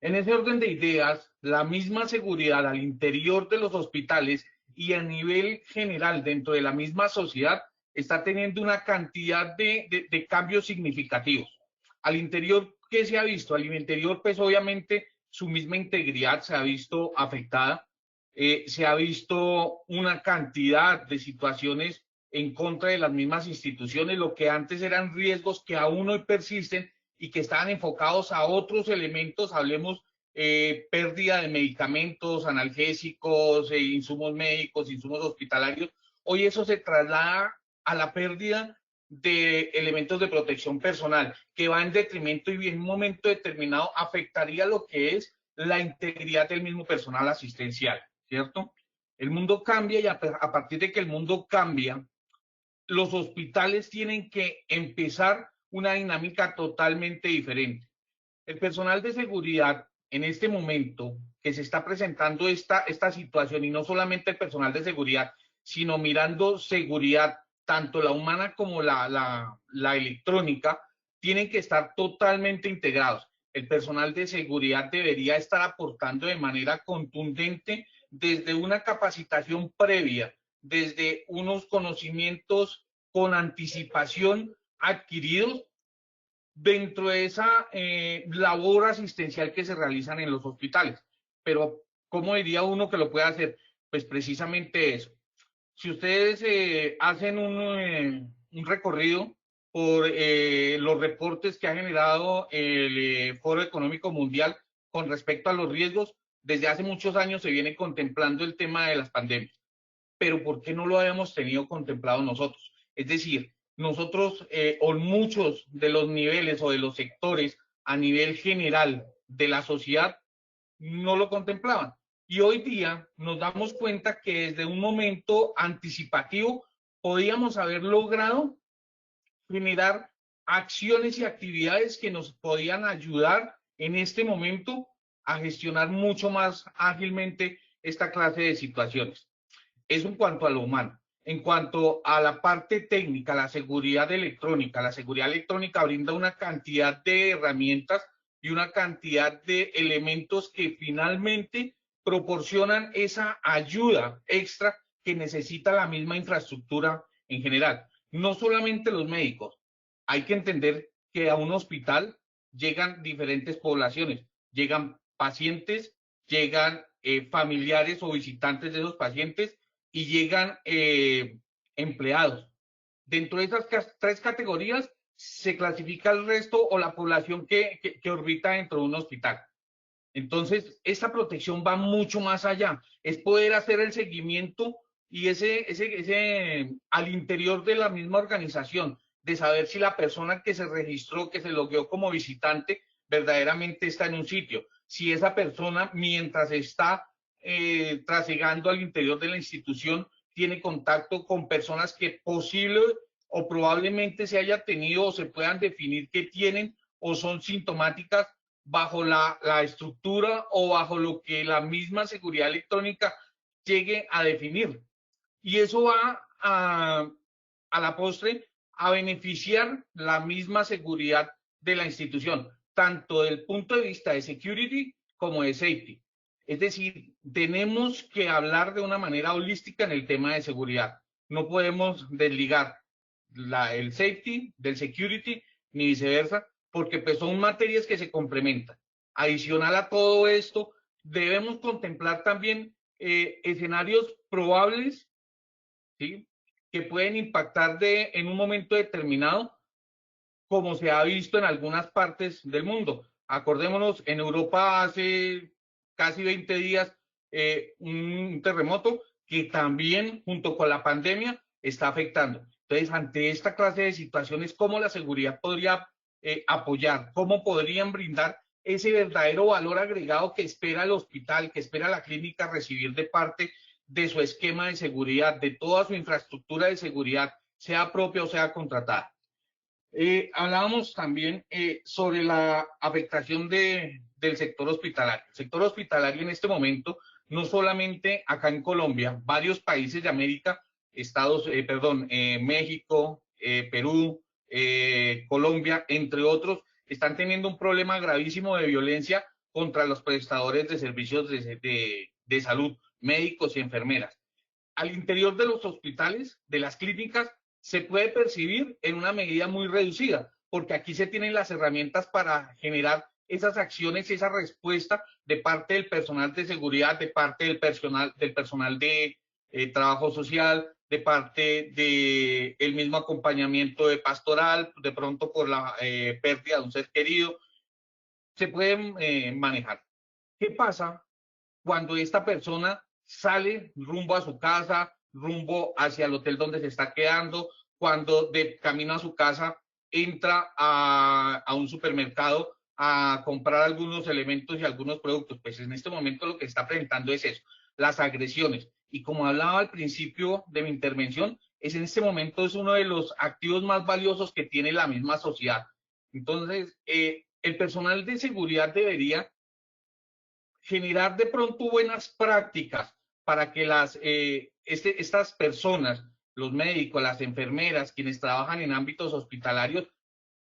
G: En ese orden de ideas, la misma seguridad al interior de los hospitales y a nivel general dentro de la misma sociedad está teniendo una cantidad de cambios significativos. Al interior, ¿qué se ha visto? Al interior, pues obviamente su misma integridad se ha visto afectada, se ha visto una cantidad de situaciones en contra de las mismas instituciones, lo que antes eran riesgos que aún hoy persisten y que estaban enfocados a otros elementos, hablemos pérdida de medicamentos, analgésicos, insumos médicos, insumos hospitalarios. Hoy eso se traslada a la pérdida de elementos de protección personal, que va en detrimento y en un momento determinado afectaría lo que es la integridad del mismo personal asistencial, ¿cierto? El mundo cambia y a partir de que el mundo cambia, los hospitales tienen que empezar una dinámica totalmente diferente. El personal de seguridad en este momento que se está presentando esta situación, y no solamente el personal de seguridad, sino mirando seguridad, tanto la humana como la electrónica, tienen que estar totalmente integrados. El personal de seguridad debería estar aportando de manera contundente desde una capacitación previa, desde unos conocimientos con anticipación adquiridos dentro de esa labor asistencial que se realizan en los hospitales. Pero ¿cómo diría uno que lo puede hacer? Pues precisamente eso. Si ustedes hacen un recorrido por los reportes que ha generado el Foro Económico Mundial con respecto a los riesgos, desde hace muchos años se viene contemplando el tema de las pandemias. Pero ¿por qué no lo habíamos tenido contemplado nosotros? Es decir, nosotros o muchos de los niveles o de los sectores a nivel general de la sociedad no lo contemplaban. Y hoy día nos damos cuenta que desde un momento anticipativo podíamos haber logrado generar acciones y actividades que nos podían ayudar en este momento a gestionar mucho más ágilmente esta clase de situaciones. Eso en cuanto a lo humano. En cuanto a la parte técnica, la seguridad electrónica brinda una cantidad de herramientas y una cantidad de elementos que finalmente proporcionan esa ayuda extra que necesita la misma infraestructura en general. No solamente los médicos. Hay que entender que a un hospital llegan diferentes poblaciones, llegan pacientes, llegan familiares o visitantes de esos pacientes y llegan empleados. Dentro de esas tres categorías se clasifica el resto o la población que orbita dentro de un hospital. Entonces, esta protección va mucho más allá. Es poder hacer el seguimiento y al interior de la misma organización, de saber si la persona que se registró, que se logueó como visitante, verdaderamente está en un sitio. Si esa persona, mientras está trasegando al interior de la institución, tiene contacto con personas que posible o probablemente se haya tenido o se puedan definir que tienen o son sintomáticas bajo la estructura o bajo lo que la misma seguridad electrónica llegue a definir. Y eso va a la postre a beneficiar la misma seguridad de la institución, tanto del punto de vista de security como de safety. Es decir, tenemos que hablar de una manera holística en el tema de seguridad. No podemos desligar el safety del security ni viceversa, porque pues son materias que se complementan. Adicional a todo esto, debemos contemplar también escenarios probables, ¿sí?, que pueden impactar en un momento determinado, como se ha visto en algunas partes del mundo. Acordémonos, en Europa hace casi 20 días un terremoto que también, junto con la pandemia, está afectando. Entonces, ante esta clase de situaciones, ¿cómo la seguridad podría apoyar? ¿Cómo podrían brindar ese verdadero valor agregado que espera el hospital, que espera la clínica recibir de parte de su esquema de seguridad, de toda su infraestructura de seguridad, sea propia o sea contratada? Hablábamos también sobre la afectación del sector hospitalario. El sector hospitalario en este momento, no solamente acá en Colombia, varios países de América, México, Perú, Colombia, entre otros, están teniendo un problema gravísimo de violencia contra los prestadores de servicios de salud, médicos y enfermeras. Al interior de los hospitales, de las clínicas, se puede percibir en una medida muy reducida, porque aquí se tienen las herramientas para generar esas acciones, esa respuesta de parte del personal de seguridad, de parte del personal de trabajo social, de parte del mismo acompañamiento de pastoral, de pronto por la pérdida de un ser querido, se pueden manejar. ¿Qué pasa cuando esta persona sale rumbo a su casa, rumbo hacia el hotel donde se está quedando, cuando de camino a su casa entra a un supermercado a comprar algunos elementos y algunos productos? Pues en este momento lo que está presentando es eso, las agresiones. Y como hablaba al principio de mi intervención, en este momento es uno de los activos más valiosos que tiene la misma sociedad. Entonces, el personal de seguridad debería generar de pronto buenas prácticas para que estas personas, los médicos, las enfermeras, quienes trabajan en ámbitos hospitalarios,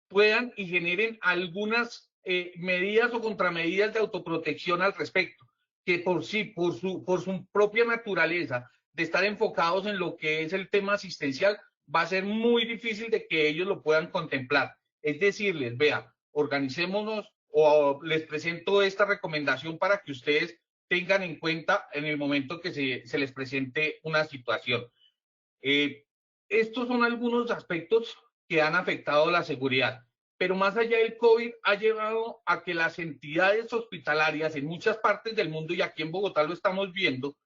G: puedan y generen algunas medidas o contramedidas de autoprotección al respecto, que por su propia naturaleza de estar enfocados en lo que es el tema asistencial, va a ser muy difícil de que ellos lo puedan contemplar. Es decirles, vea, organicémonos, o les presento esta recomendación para que ustedes tengan en cuenta en el momento que se les presente una situación. Estos son algunos aspectos que han afectado la seguridad, pero más allá del COVID ha llevado a que las entidades hospitalarias en muchas partes del mundo, y aquí en Bogotá lo estamos viendo,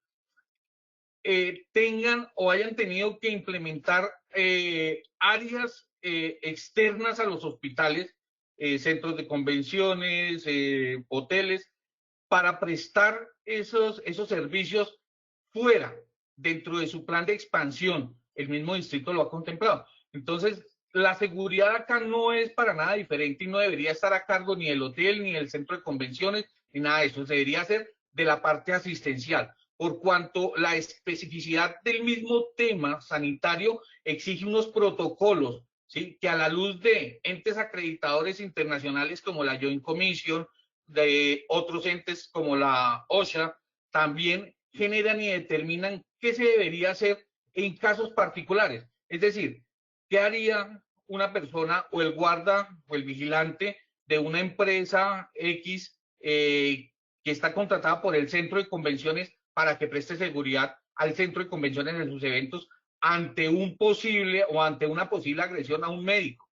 G: tengan o hayan tenido que implementar áreas externas a los hospitales, centros de convenciones, hoteles, para prestar esos servicios fuera, dentro de su plan de expansión. El mismo distrito lo ha contemplado. Entonces, la seguridad acá no es para nada diferente y no debería estar a cargo ni del hotel, ni del centro de convenciones, ni nada de eso. Se debería hacer de la parte asistencial, por cuanto la especificidad del mismo tema sanitario exige unos protocolos, ¿sí? Que a la luz de entes acreditadores internacionales como la Joint Commission, de otros entes como la OSHA, también generan y determinan qué se debería hacer en casos particulares. Es decir, ¿qué haría una persona o el guarda o el vigilante de una empresa X que está contratada por el centro de convenciones para que preste seguridad al centro de convenciones en sus eventos ante un posible o ante una posible agresión a un médico?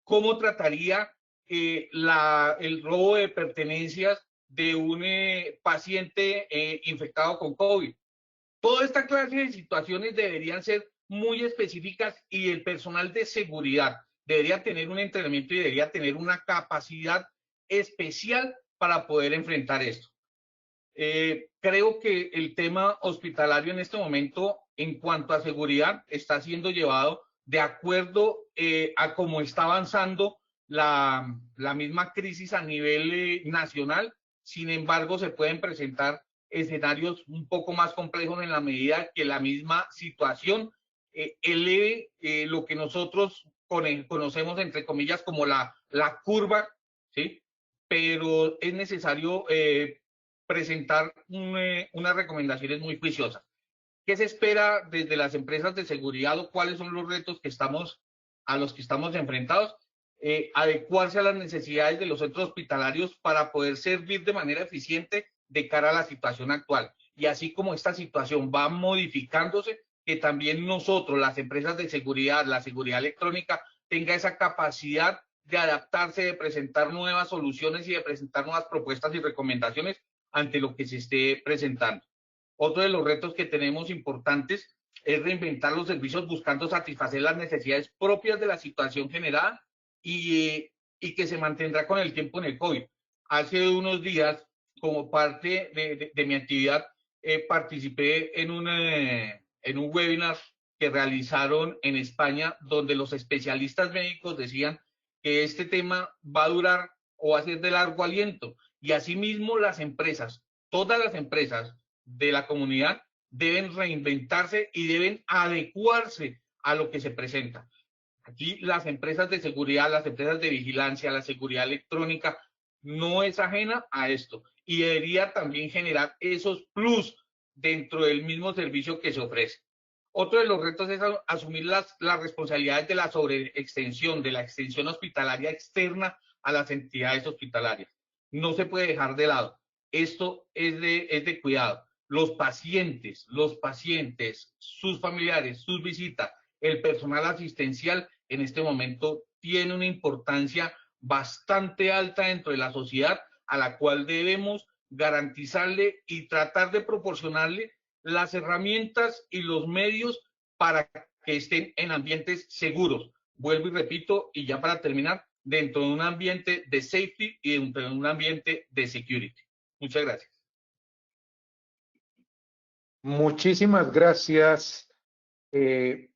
G: ¿Cómo trataría el robo de pertenencias de un paciente infectado con COVID? Toda esta clase de situaciones deberían ser muy específicas y el personal de seguridad debería tener un entrenamiento y debería tener una capacidad especial para poder enfrentar esto. Creo que el tema hospitalario en este momento, en cuanto a seguridad, está siendo llevado de acuerdo a cómo está avanzando la misma crisis a nivel nacional. Sin embargo, se pueden presentar escenarios un poco más complejos en la medida que la misma situación eleve lo que nosotros conocemos, entre comillas, como la curva, ¿sí? Pero es necesario presentar unas recomendaciones muy juiciosas. ¿Qué se espera desde las empresas de seguridad o cuáles son los retos a los que estamos enfrentados? Adecuarse a las necesidades de los centros hospitalarios para poder servir de manera eficiente de cara a la situación actual. Y así como esta situación va modificándose, que también nosotros, las empresas de seguridad, la seguridad electrónica, tenga esa capacidad de adaptarse, de presentar nuevas soluciones y de presentar nuevas propuestas y recomendaciones ante lo que se esté presentando. Otro de los retos que tenemos importantes es reinventar los servicios buscando satisfacer las necesidades propias de la situación generada y que se mantendrá con el tiempo en el COVID. Hace unos días, como parte de mi actividad, participé en un webinar que realizaron en España, donde los especialistas médicos decían que este tema va a durar o va a ser de largo aliento. Y asimismo las empresas, todas las empresas de la comunidad deben reinventarse y deben adecuarse a lo que se presenta. Aquí las empresas de seguridad, las empresas de vigilancia, la seguridad electrónica no es ajena a esto y debería también generar esos plus dentro del mismo servicio que se ofrece. Otro de los retos es asumir las responsabilidades de la sobreextensión, de la extensión hospitalaria externa a las entidades hospitalarias. No se puede dejar de lado. Esto es de cuidado. Los pacientes, sus familiares, sus visitas, el personal asistencial en este momento tiene una importancia bastante alta dentro de la sociedad a la cual debemos garantizarle y tratar de proporcionarle las herramientas y los medios para que estén en ambientes seguros. Vuelvo y repito, y ya para terminar, dentro de un ambiente de safety y dentro de un ambiente de security. Muchas gracias.
A: Muchísimas gracias,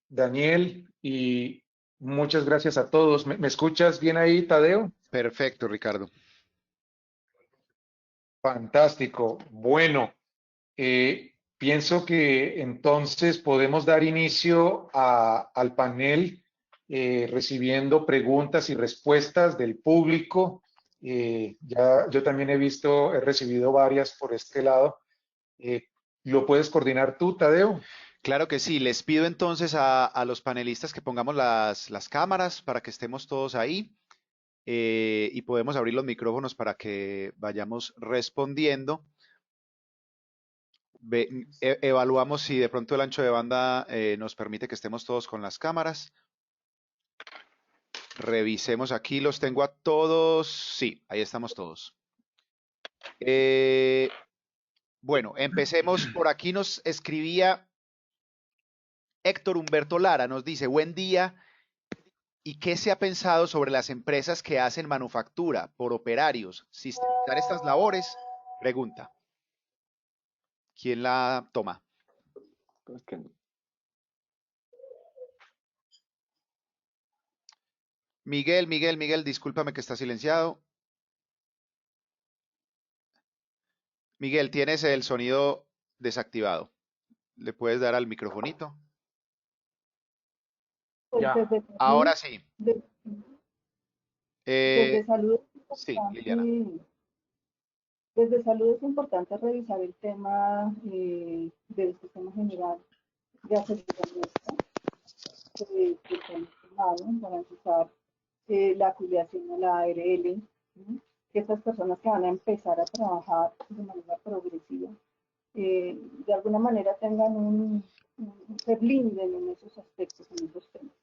A: Daniel, y muchas gracias a todos. ¿Me escuchas bien ahí, Tadeo?
B: Perfecto, Ricardo.
A: Fantástico. Bueno, pienso que entonces podemos dar inicio al panel recibiendo preguntas y respuestas del público. Ya yo también he recibido varias por este lado. ¿Lo puedes coordinar tú, Tadeo?
B: Claro que sí. Les pido entonces a los panelistas que pongamos las cámaras para que estemos todos ahí y podemos abrir los micrófonos para que vayamos respondiendo. Evaluamos si de pronto el ancho de banda nos permite que estemos todos con las cámaras. Revisemos aquí, los tengo a todos. Sí, ahí estamos todos. Bueno, empecemos. Por aquí nos escribía Héctor Humberto Lara, nos dice, buen día. ¿Y qué se ha pensado sobre las empresas que hacen manufactura por operarios? ¿Sistematizar estas labores? Pregunta. ¿Quién la toma?
H: Pues que
B: Miguel, discúlpame que está silenciado. Miguel, tienes el sonido desactivado. ¿Le puedes dar al microfonito?
D: Pues
C: Ya.
D: desde salud,
B: Ahora sí.
D: desde salud es
B: Sí, Liliana.
D: importante, desde salud es importante revisar el tema del sistema general de aseguramiento que se han tomado, garantizar la afiliación a la ARL, ¿sí? Que estas personas que van a empezar a trabajar de manera progresiva, de alguna manera tengan se blinden en esos aspectos, en esos temas.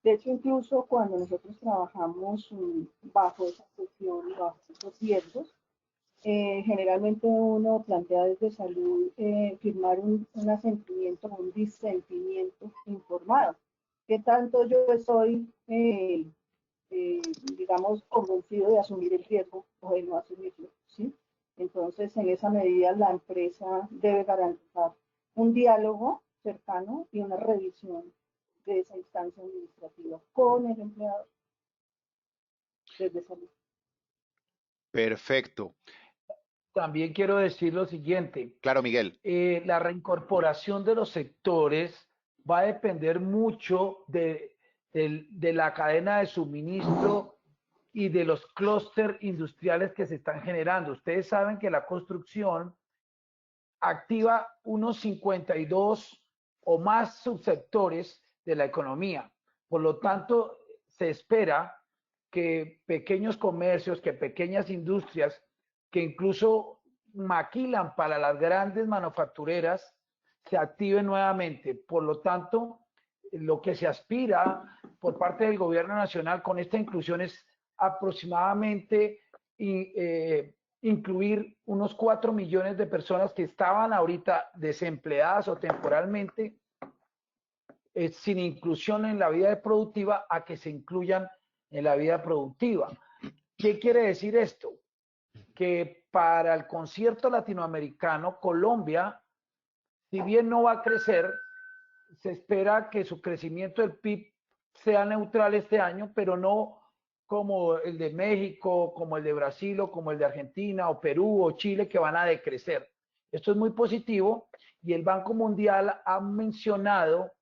D: De hecho, incluso cuando nosotros trabajamos bajo esa presión y bajo esos riesgos, generalmente uno plantea desde salud firmar un asentimiento, un disentimiento informado. ¿Qué tanto yo estoy, digamos, convencido de asumir el riesgo o de no asumirlo? ¿Sí? Entonces, en esa medida, la empresa debe garantizar un diálogo cercano y una revisión de esa instancia administrativa con el empleado desde salud.
B: Perfecto.
C: También quiero decir lo siguiente.
B: Claro, Miguel.
C: La reincorporación de los sectores va a depender mucho de la cadena de suministro y de los clústeres industriales que se están generando. Ustedes saben que la construcción activa unos 52 o más subsectores de la economía. Por lo tanto, se espera que pequeños comercios, que pequeñas industrias, que incluso maquilan para las grandes manufactureras, se activen nuevamente. Por lo tanto, lo que se aspira por parte del gobierno nacional con esta inclusión es aproximadamente incluir unos 4 millones de personas que estaban ahorita desempleadas o temporalmente sin inclusión en la vida productiva a que se incluyan en la vida productiva. ¿Qué quiere decir esto? Que para el concierto latinoamericano, Colombia, si bien no va a crecer, se espera que su crecimiento del PIB sea neutral este año, pero no como el de México, como el de Brasil o como el de Argentina o Perú o Chile que van a decrecer. Esto es muy positivo y el Banco Mundial ha mencionado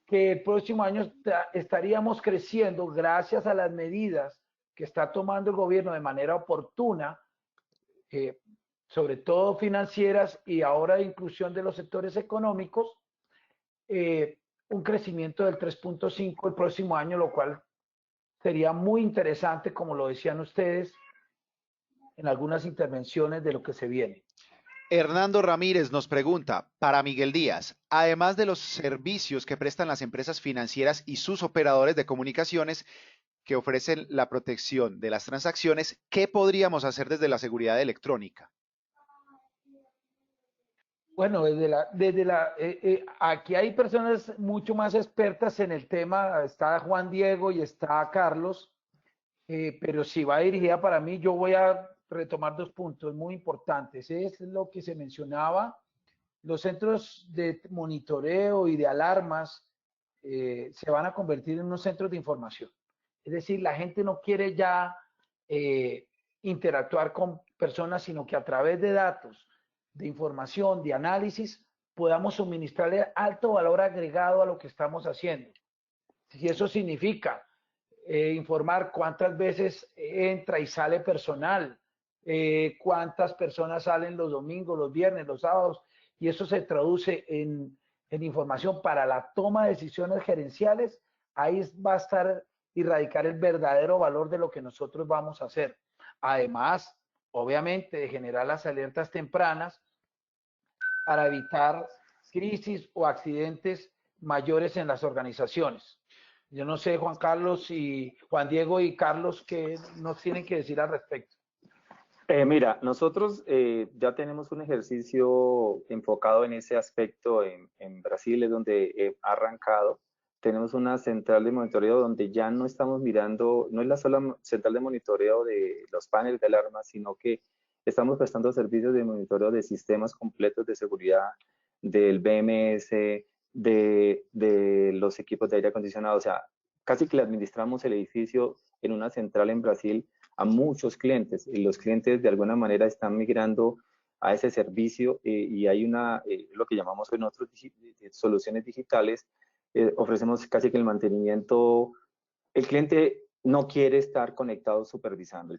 C: que el próximo año estaríamos creciendo gracias a las medidas que está tomando el gobierno de manera oportuna, sobre todo financieras y ahora de inclusión de los sectores económicos, un crecimiento del 3.5 el próximo año, lo cual sería muy interesante, como lo decían ustedes en algunas intervenciones de lo que se viene.
B: Hernando Ramírez nos pregunta, para Miguel Díaz, además de los servicios que prestan las empresas financieras y sus operadores de comunicaciones que ofrecen la protección de las transacciones, ¿qué podríamos hacer desde la seguridad electrónica?
C: Bueno, aquí hay personas mucho más expertas en el tema, está Juan Diego y está Carlos, pero si va dirigida para mí, yo voy a retomar dos puntos muy importantes. Es lo que se mencionaba, los centros de monitoreo y de alarmas se van a convertir en unos centros de información. Es decir, la gente no quiere ya interactuar con personas, sino que a través de datos, de información, de análisis, podamos suministrarle alto valor agregado a lo que estamos haciendo. Si eso significa informar cuántas veces entra y sale personal, cuántas personas salen los domingos, los viernes, los sábados, y eso se traduce en información para la toma de decisiones gerenciales, ahí va a estar y radicar el verdadero valor de lo que nosotros vamos a hacer. Además, obviamente, de generar las alertas tempranas para evitar crisis o accidentes mayores en las organizaciones. Yo no sé, Juan Carlos y Juan Diego y Carlos, qué nos tienen que decir al respecto.
H: Mira, nosotros ya tenemos un ejercicio enfocado en ese aspecto en Brasil, es donde he arrancado. Tenemos una central de monitoreo donde ya no estamos mirando, no es la sola central de monitoreo de los paneles de alarma, sino que estamos prestando servicios de monitoreo de sistemas completos de seguridad, del BMS, de los equipos de aire acondicionado. O sea, casi que le administramos el edificio en una central en Brasil a muchos clientes y los clientes de alguna manera están migrando a ese servicio y hay lo que llamamos en nosotros soluciones digitales, ofrecemos casi que el mantenimiento, el cliente no quiere estar conectado supervisando,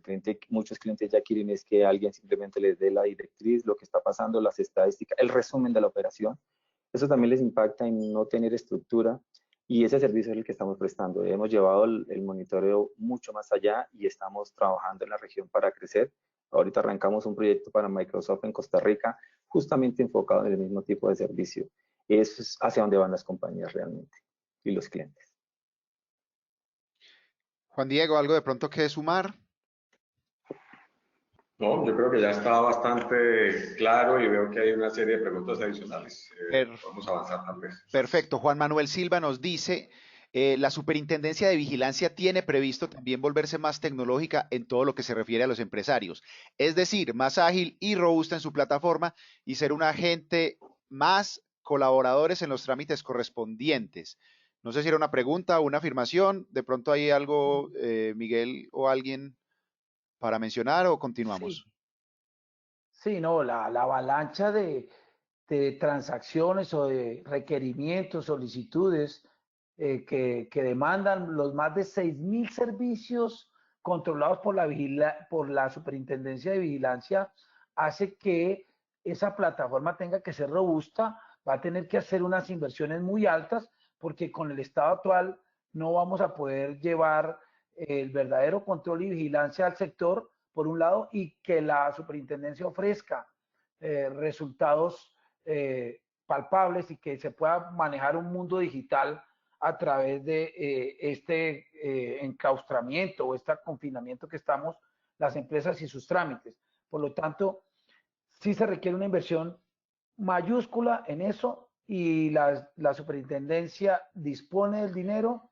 H: muchos clientes ya quieren es que alguien simplemente les dé la directriz, lo que está pasando, las estadísticas, el resumen de la operación. Eso también les impacta en no tener estructura y ese servicio es el que estamos prestando. Hemos llevado el monitoreo mucho más allá y estamos trabajando en la región para crecer. Ahorita arrancamos un proyecto para Microsoft en Costa Rica, justamente enfocado en el mismo tipo de servicio. Eso es hacia dónde van las compañías realmente y los clientes.
B: Juan Diego, ¿algo de pronto que sumar?
E: No, yo creo que ya está bastante claro y veo que hay una serie de preguntas adicionales. Vamos a avanzar tal vez.
B: Perfecto. Juan Manuel Silva nos dice, la Superintendencia de Vigilancia tiene previsto también volverse más tecnológica en todo lo que se refiere a los empresarios, es decir, más ágil y robusta en su plataforma y ser un agente más colaboradores en los trámites correspondientes. No sé si era una pregunta o una afirmación, de pronto hay algo, Miguel o alguien para mencionar o continuamos.
C: Sí, no, la avalancha de transacciones o de requerimientos, solicitudes que demandan los más de 6.000 servicios controlados por por la Superintendencia de Vigilancia, hace que esa plataforma tenga que ser robusta, va a tener que hacer unas inversiones muy altas, porque con el estado actual no vamos a poder llevar el verdadero control y vigilancia al sector, por un lado, y que la superintendencia ofrezca resultados palpables y que se pueda manejar un mundo digital a través de este enclaustramiento o este confinamiento que estamos las empresas y sus trámites. Por lo tanto, sí se requiere una inversión mayúscula en eso y la superintendencia dispone del dinero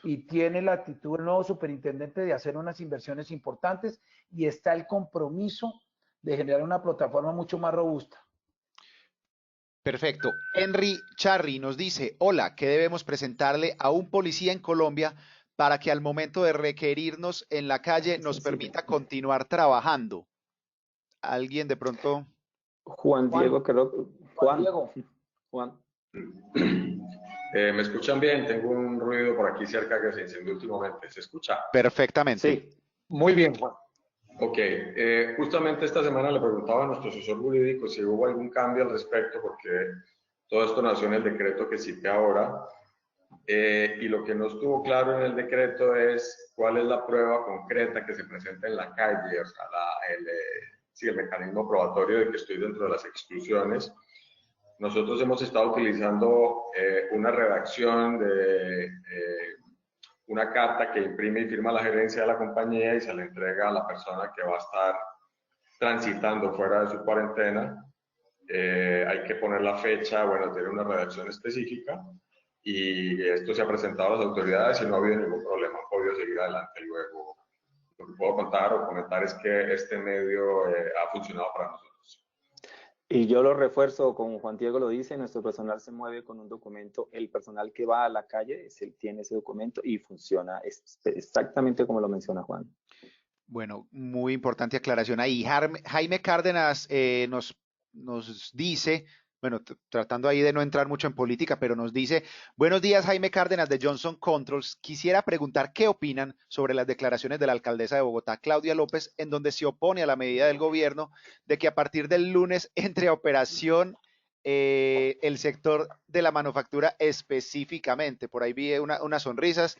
C: y tiene la actitud del nuevo superintendente de hacer unas inversiones importantes y está el compromiso de generar una plataforma mucho más robusta.
B: Perfecto. Henry Charry nos dice, hola, ¿qué debemos presentarle a un policía en Colombia para que al momento de requerirnos en la calle nos permita continuar trabajando? ¿Alguien de pronto?
H: Juan Diego, creo que... Juan.
E: ¿Me escuchan bien? Tengo un ruido por aquí cerca que se incendió últimamente. ¿Se escucha?
B: Perfectamente.
A: Sí, muy bien, Juan.
E: Ok, justamente esta semana le preguntaba a nuestro asesor jurídico si hubo algún cambio al respecto, porque todo esto nació en el decreto que cité ahora, y lo que no estuvo claro en el decreto es cuál es la prueba concreta que se presenta en la calle, o sea, el mecanismo probatorio de que estoy dentro de las exclusiones. Nosotros hemos estado utilizando una redacción de una carta que imprime y firma la gerencia de la compañía y se le entrega a la persona que va a estar transitando fuera de su cuarentena. Hay que poner la fecha, bueno, tiene una redacción específica y esto se ha presentado a las autoridades y no ha habido ningún problema, han podido seguir adelante luego. Lo que puedo contar o comentar es que este medio ha funcionado para nosotros.
H: Y yo lo refuerzo, como Juan Diego lo dice, nuestro personal se mueve con un documento, el personal que va a la calle tiene ese documento y funciona exactamente como lo menciona Juan.
B: Bueno, muy importante aclaración ahí. Jaime Cárdenas nos dice, bueno, tratando ahí de no entrar mucho en política, pero nos dice, buenos días Jaime Cárdenas de Johnson Controls, quisiera preguntar qué opinan sobre las declaraciones de la alcaldesa de Bogotá, Claudia López, en donde se opone a la medida del gobierno de que a partir del lunes entre a operación el sector de la manufactura específicamente. Por ahí vi unas sonrisas.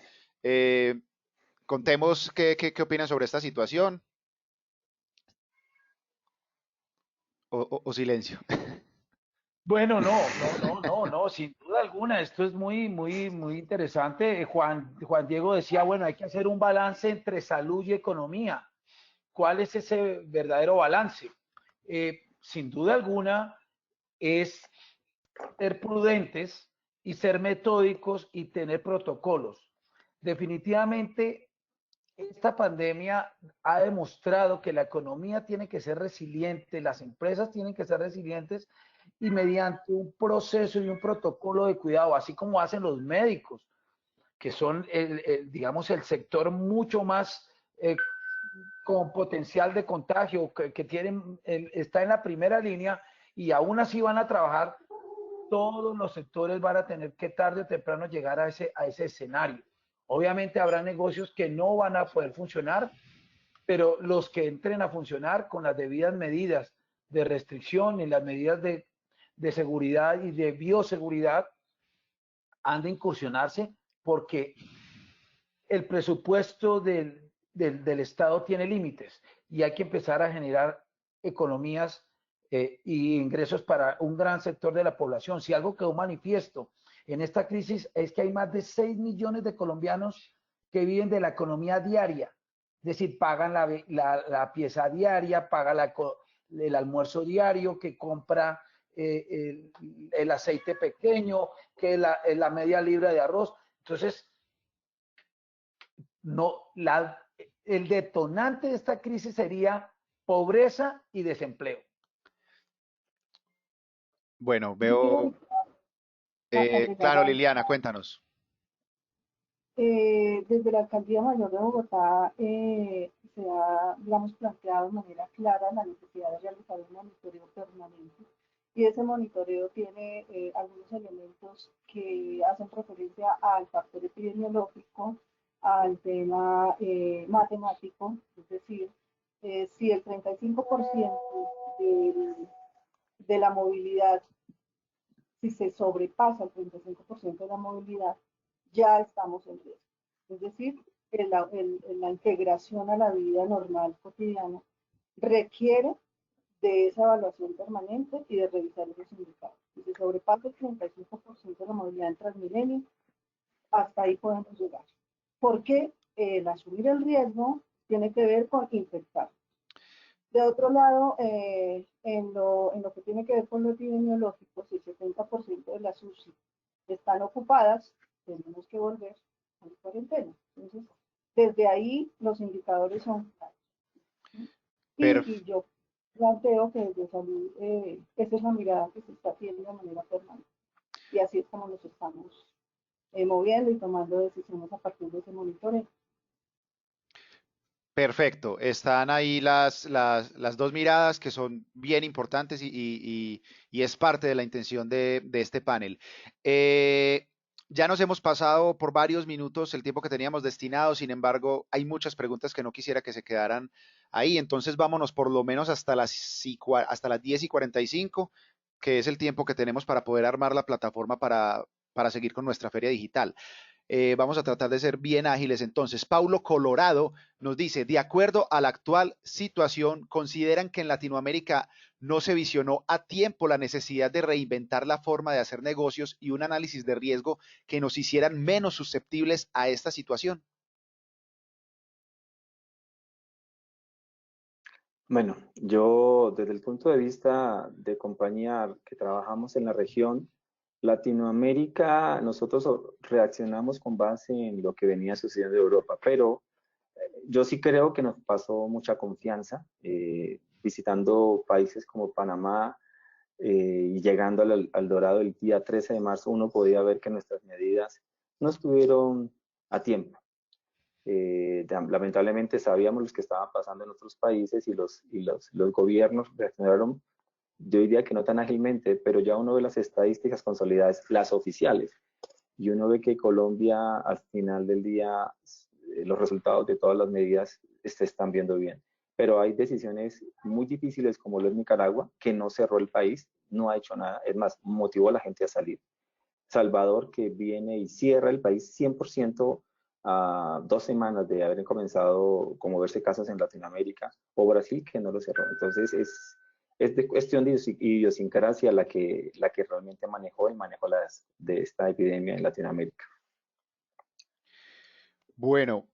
B: Contemos qué opinan sobre esta situación. O silencio.
C: Bueno, no, sin duda alguna, esto es muy interesante. Juan Diego decía, bueno, hay que hacer un balance entre salud y economía. ¿Cuál es ese verdadero balance? Sin duda alguna es ser prudentes y ser metódicos y tener protocolos. Definitivamente, esta pandemia ha demostrado que la economía tiene que ser resiliente, las empresas tienen que ser resilientes y mediante un proceso y un protocolo de cuidado, así como hacen los médicos, que son, digamos, el sector mucho más con potencial de contagio, que tienen, está en la primera línea y aún así van a trabajar, todos los sectores van a tener que tarde o temprano llegar a ese escenario. Obviamente habrá negocios que no van a poder funcionar, pero los que entren a funcionar con las debidas medidas de restricción y las medidas de seguridad y de bioseguridad han de incursionarse porque el presupuesto del Estado tiene límites y hay que empezar a generar economías y ingresos para un gran sector de la población. Si algo quedó manifiesto en esta crisis es que hay más de 6 millones de colombianos que viven de la economía diaria, es decir, pagan la pieza diaria, pagan el almuerzo diario, que compra el aceite pequeño, que la media libra de arroz. Entonces, no, el detonante de esta crisis sería pobreza y desempleo.
B: Bueno,
D: Yo quiero
B: veo,
D: agregar
B: claro,
D: algo.
B: Liliana, cuéntanos.
D: Desde la Alcaldía Mayor de Bogotá se ha, digamos, planteado de manera clara la necesidad de realizar un monitoreo permanente y ese monitoreo tiene algunos elementos que hacen referencia al factor epidemiológico, al tema matemático, es decir, si el 35% de la movilidad, si se sobrepasa el 35% de la movilidad, ya estamos en riesgo. Es decir, la integración a la vida normal cotidiana requiere de esa evaluación permanente y de revisar esos indicadores. Si se sobrepasa el 35% de la movilidad en Transmilenio, hasta ahí podemos llegar. Porque el asumir el riesgo tiene que ver con infectar. De otro lado, en lo que tiene que ver con lo epidemiológico, si el 70% de las UCI están ocupadas, tenemos que volver a la cuarentena. Entonces, desde ahí los indicadores son claros. Y yo planteo que desde salud, esa es la mirada que se está haciendo de manera permanente. Y así es como nos estamos moviendo y tomando decisiones a partir de ese monitoreo.
B: Perfecto, están ahí las dos miradas que son bien importantes y es parte de la intención de este panel. Ya nos hemos pasado por varios minutos el tiempo que teníamos destinado, sin embargo, hay muchas preguntas que no quisiera que se quedaran ahí, entonces vámonos por lo menos hasta hasta las 10:45, que es el tiempo que tenemos para poder armar la plataforma para seguir con nuestra feria digital. Vamos a tratar de ser bien ágiles. Entonces, Paulo Colorado nos dice, de acuerdo a la actual situación, ¿consideran que en Latinoamérica no se visionó a tiempo la necesidad de reinventar la forma de hacer negocios y un análisis de riesgo que nos hicieran menos susceptibles a esta situación?
H: Bueno, yo desde el punto de vista de compañía que trabajamos en la región, Latinoamérica, nosotros reaccionamos con base en lo que venía sucediendo en Europa, pero yo sí creo que nos pasó mucha confianza visitando países como Panamá y llegando al Dorado el día 13 de marzo, uno podía ver que nuestras medidas no estuvieron a tiempo. Lamentablemente sabíamos lo que estaba pasando en otros países y los gobiernos reaccionaron, yo diría que no tan ágilmente, pero ya uno ve las estadísticas consolidadas, las oficiales, y uno ve que Colombia al final del día los resultados de todas las medidas se están viendo bien. Pero hay decisiones muy difíciles como lo es Nicaragua, que no cerró el país, no ha hecho nada, es más, motivó a la gente a salir. Salvador, que viene y cierra el país 100% a 2 semanas de haber comenzado como verse casos en Latinoamérica, o Brasil, que no lo cerró. Entonces, es de cuestión de idiosincrasia la que realmente manejó de esta epidemia en Latinoamérica.
B: Bueno,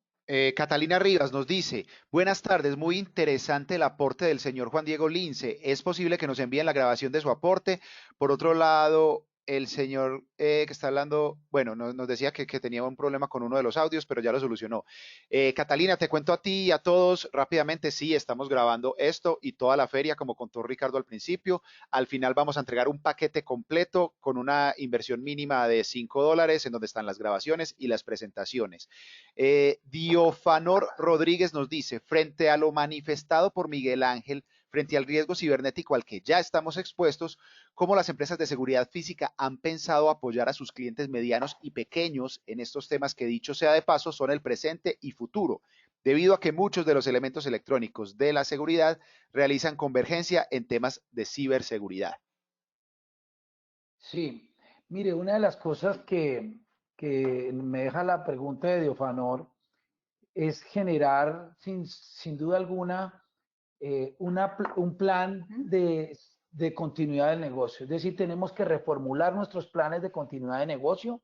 B: Catalina Rivas nos dice, buenas tardes, muy interesante el aporte del señor Juan Diego Lince. ¿Es posible que nos envíen la grabación de su aporte? Por otro lado, el señor que está hablando, bueno, nos decía que tenía un problema con uno de los audios, pero ya lo solucionó. Catalina, te cuento a ti y a todos rápidamente, sí, estamos grabando esto y toda la feria, como contó Ricardo al principio. Al final vamos a entregar un paquete completo con una inversión mínima de $5, en donde están las grabaciones y las presentaciones. Diofanor Rodríguez nos dice, frente a lo manifestado por Miguel Ángel, frente al riesgo cibernético al que ya estamos expuestos, ¿cómo las empresas de seguridad física han pensado apoyar a sus clientes medianos y pequeños en estos temas que, dicho sea de paso, son el presente y futuro, debido a que muchos de los elementos electrónicos de la seguridad realizan convergencia en temas de ciberseguridad?
C: Sí, mire, una de las cosas que me deja la pregunta de Diofanor es generar, sin duda alguna, un plan de continuidad del negocio. Es decir, tenemos que reformular nuestros planes de continuidad de negocio,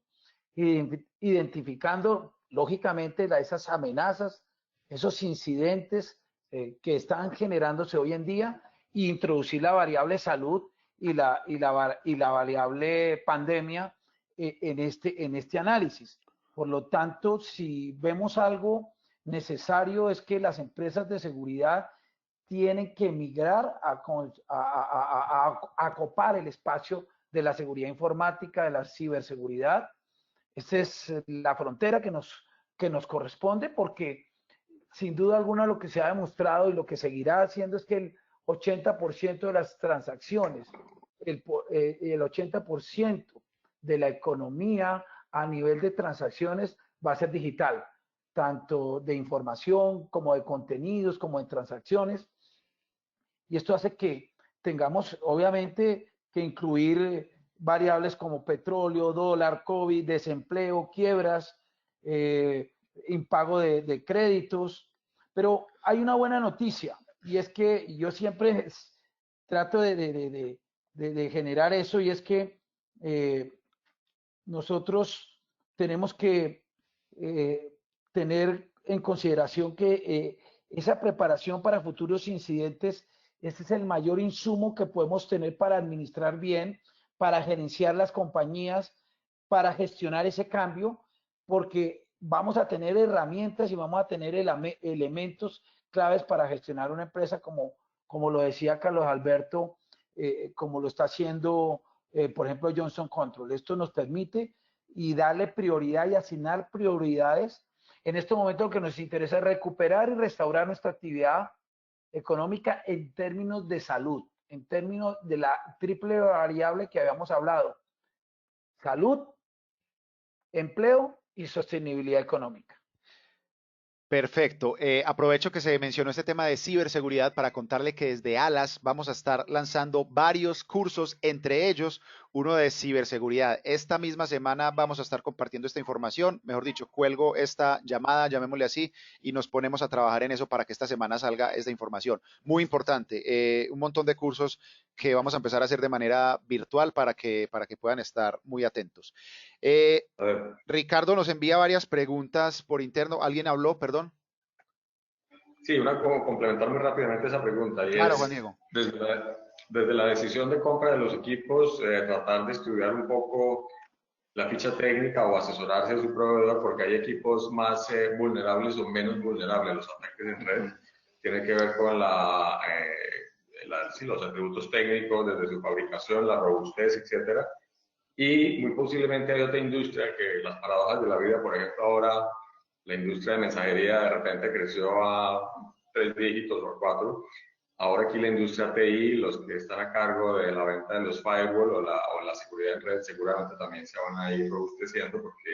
C: identificando, lógicamente, esas amenazas, esos incidentes que están generándose hoy en día, e introducir la variable salud y la variable pandemia en este análisis. Por lo tanto, si vemos algo necesario, es que las empresas de seguridad tienen que migrar a copar el espacio de la seguridad informática, de la ciberseguridad. Esa es la frontera que nos corresponde, porque sin duda alguna lo que se ha demostrado y lo que seguirá haciendo es que el 80% de las transacciones, el 80% de la economía a nivel de transacciones va a ser digital, tanto de información como de contenidos, como de transacciones. Y esto hace que tengamos, obviamente, que incluir variables como petróleo, dólar, COVID, desempleo, quiebras, impago de créditos. Pero hay una buena noticia, y es que yo siempre trato de generar eso, y es que nosotros tenemos que tener en consideración que esa preparación para futuros incidentes, ese es el mayor insumo que podemos tener para administrar bien, para gerenciar las compañías, para gestionar ese cambio, porque vamos a tener herramientas y vamos a tener elementos claves para gestionar una empresa, como lo decía Carlos Alberto, como lo está haciendo, por ejemplo, Johnson Control. Esto nos permite y darle prioridad y asignar prioridades. En este momento lo que nos interesa es recuperar y restaurar nuestra actividad económica en términos de salud, en términos de la triple variable que habíamos hablado: salud, empleo y sostenibilidad económica.
B: Perfecto. Aprovecho que se mencionó este tema de ciberseguridad para contarle que desde Alas vamos a estar lanzando varios cursos, entre ellos uno de ciberseguridad. Esta misma semana vamos a estar compartiendo esta información, mejor dicho, cuelgo esta llamada, llamémosle así, y nos ponemos a trabajar en eso para que esta semana salga esta información. Muy importante, un montón de cursos que vamos a empezar a hacer de manera virtual para que puedan estar muy atentos. Ricardo nos envía varias preguntas por interno. ¿Alguien habló? Perdón.
E: Sí, como complementar muy rápidamente esa pregunta. Y
B: claro,
E: es,
B: Juan Diego.
E: Desde la decisión de compra de los equipos, tratar de estudiar un poco la ficha técnica o asesorarse de su proveedor, porque hay equipos más vulnerables o menos vulnerables a los ataques en red. Tiene que ver con los atributos técnicos, desde su fabricación, la robustez, etcétera. Y muy posiblemente hay otra industria que las paradojas de la vida, por ejemplo, ahora la industria de mensajería de repente creció a 3 dígitos o 4. Ahora aquí la industria TI, los que están a cargo de la venta de los firewall o la seguridad en red, seguramente también se van a ir robusteciendo, porque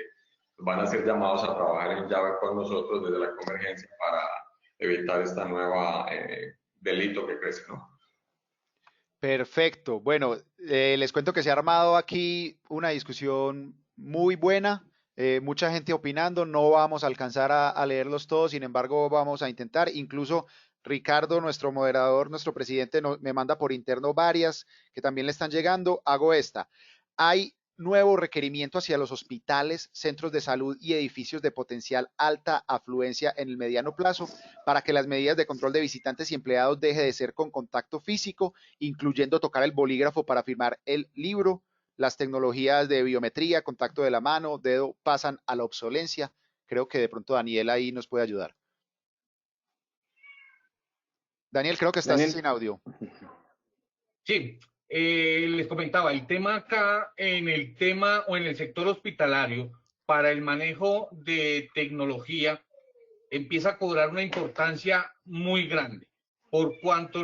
E: van a ser llamados a trabajar en llave con nosotros desde la convergencia para evitar esta nueva delito que crece, ¿no?
B: Perfecto. Bueno, les cuento que se ha armado aquí una discusión muy buena, mucha gente opinando, no vamos a alcanzar a leerlos todos, sin embargo vamos a intentar, incluso Ricardo, nuestro moderador, nuestro presidente, me manda por interno varias que también le están llegando. Hago esta. Hay nuevo requerimiento hacia los hospitales, centros de salud y edificios de potencial alta afluencia en el mediano plazo para que las medidas de control de visitantes y empleados deje de ser con contacto físico, incluyendo tocar el bolígrafo para firmar el libro. Las tecnologías de biometría, contacto de la mano, dedo, pasan a la obsolencia. Creo que de pronto Daniel ahí nos puede ayudar. Daniel, creo que estás sin audio.
G: Sí, les comentaba, el tema acá, en el tema o en el sector hospitalario, para el manejo de tecnología, empieza a cobrar una importancia muy grande, por cuanto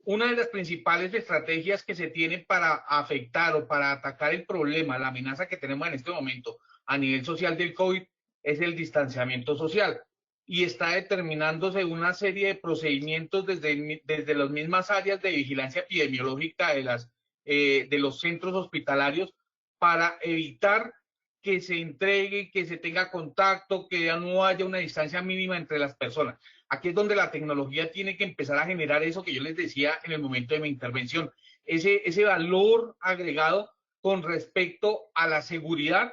G: una de las principales estrategias que se tiene para afectar o para atacar el problema, la amenaza que tenemos en este momento a nivel social del COVID, es el distanciamiento social. Y está determinándose una serie de procedimientos desde las mismas áreas de vigilancia epidemiológica de los centros hospitalarios para evitar que se entregue, que se tenga contacto, que ya no haya una distancia mínima entre las personas. Aquí es donde la tecnología tiene que empezar a generar eso que yo les decía en el momento de mi intervención, ese valor agregado con respecto a la seguridad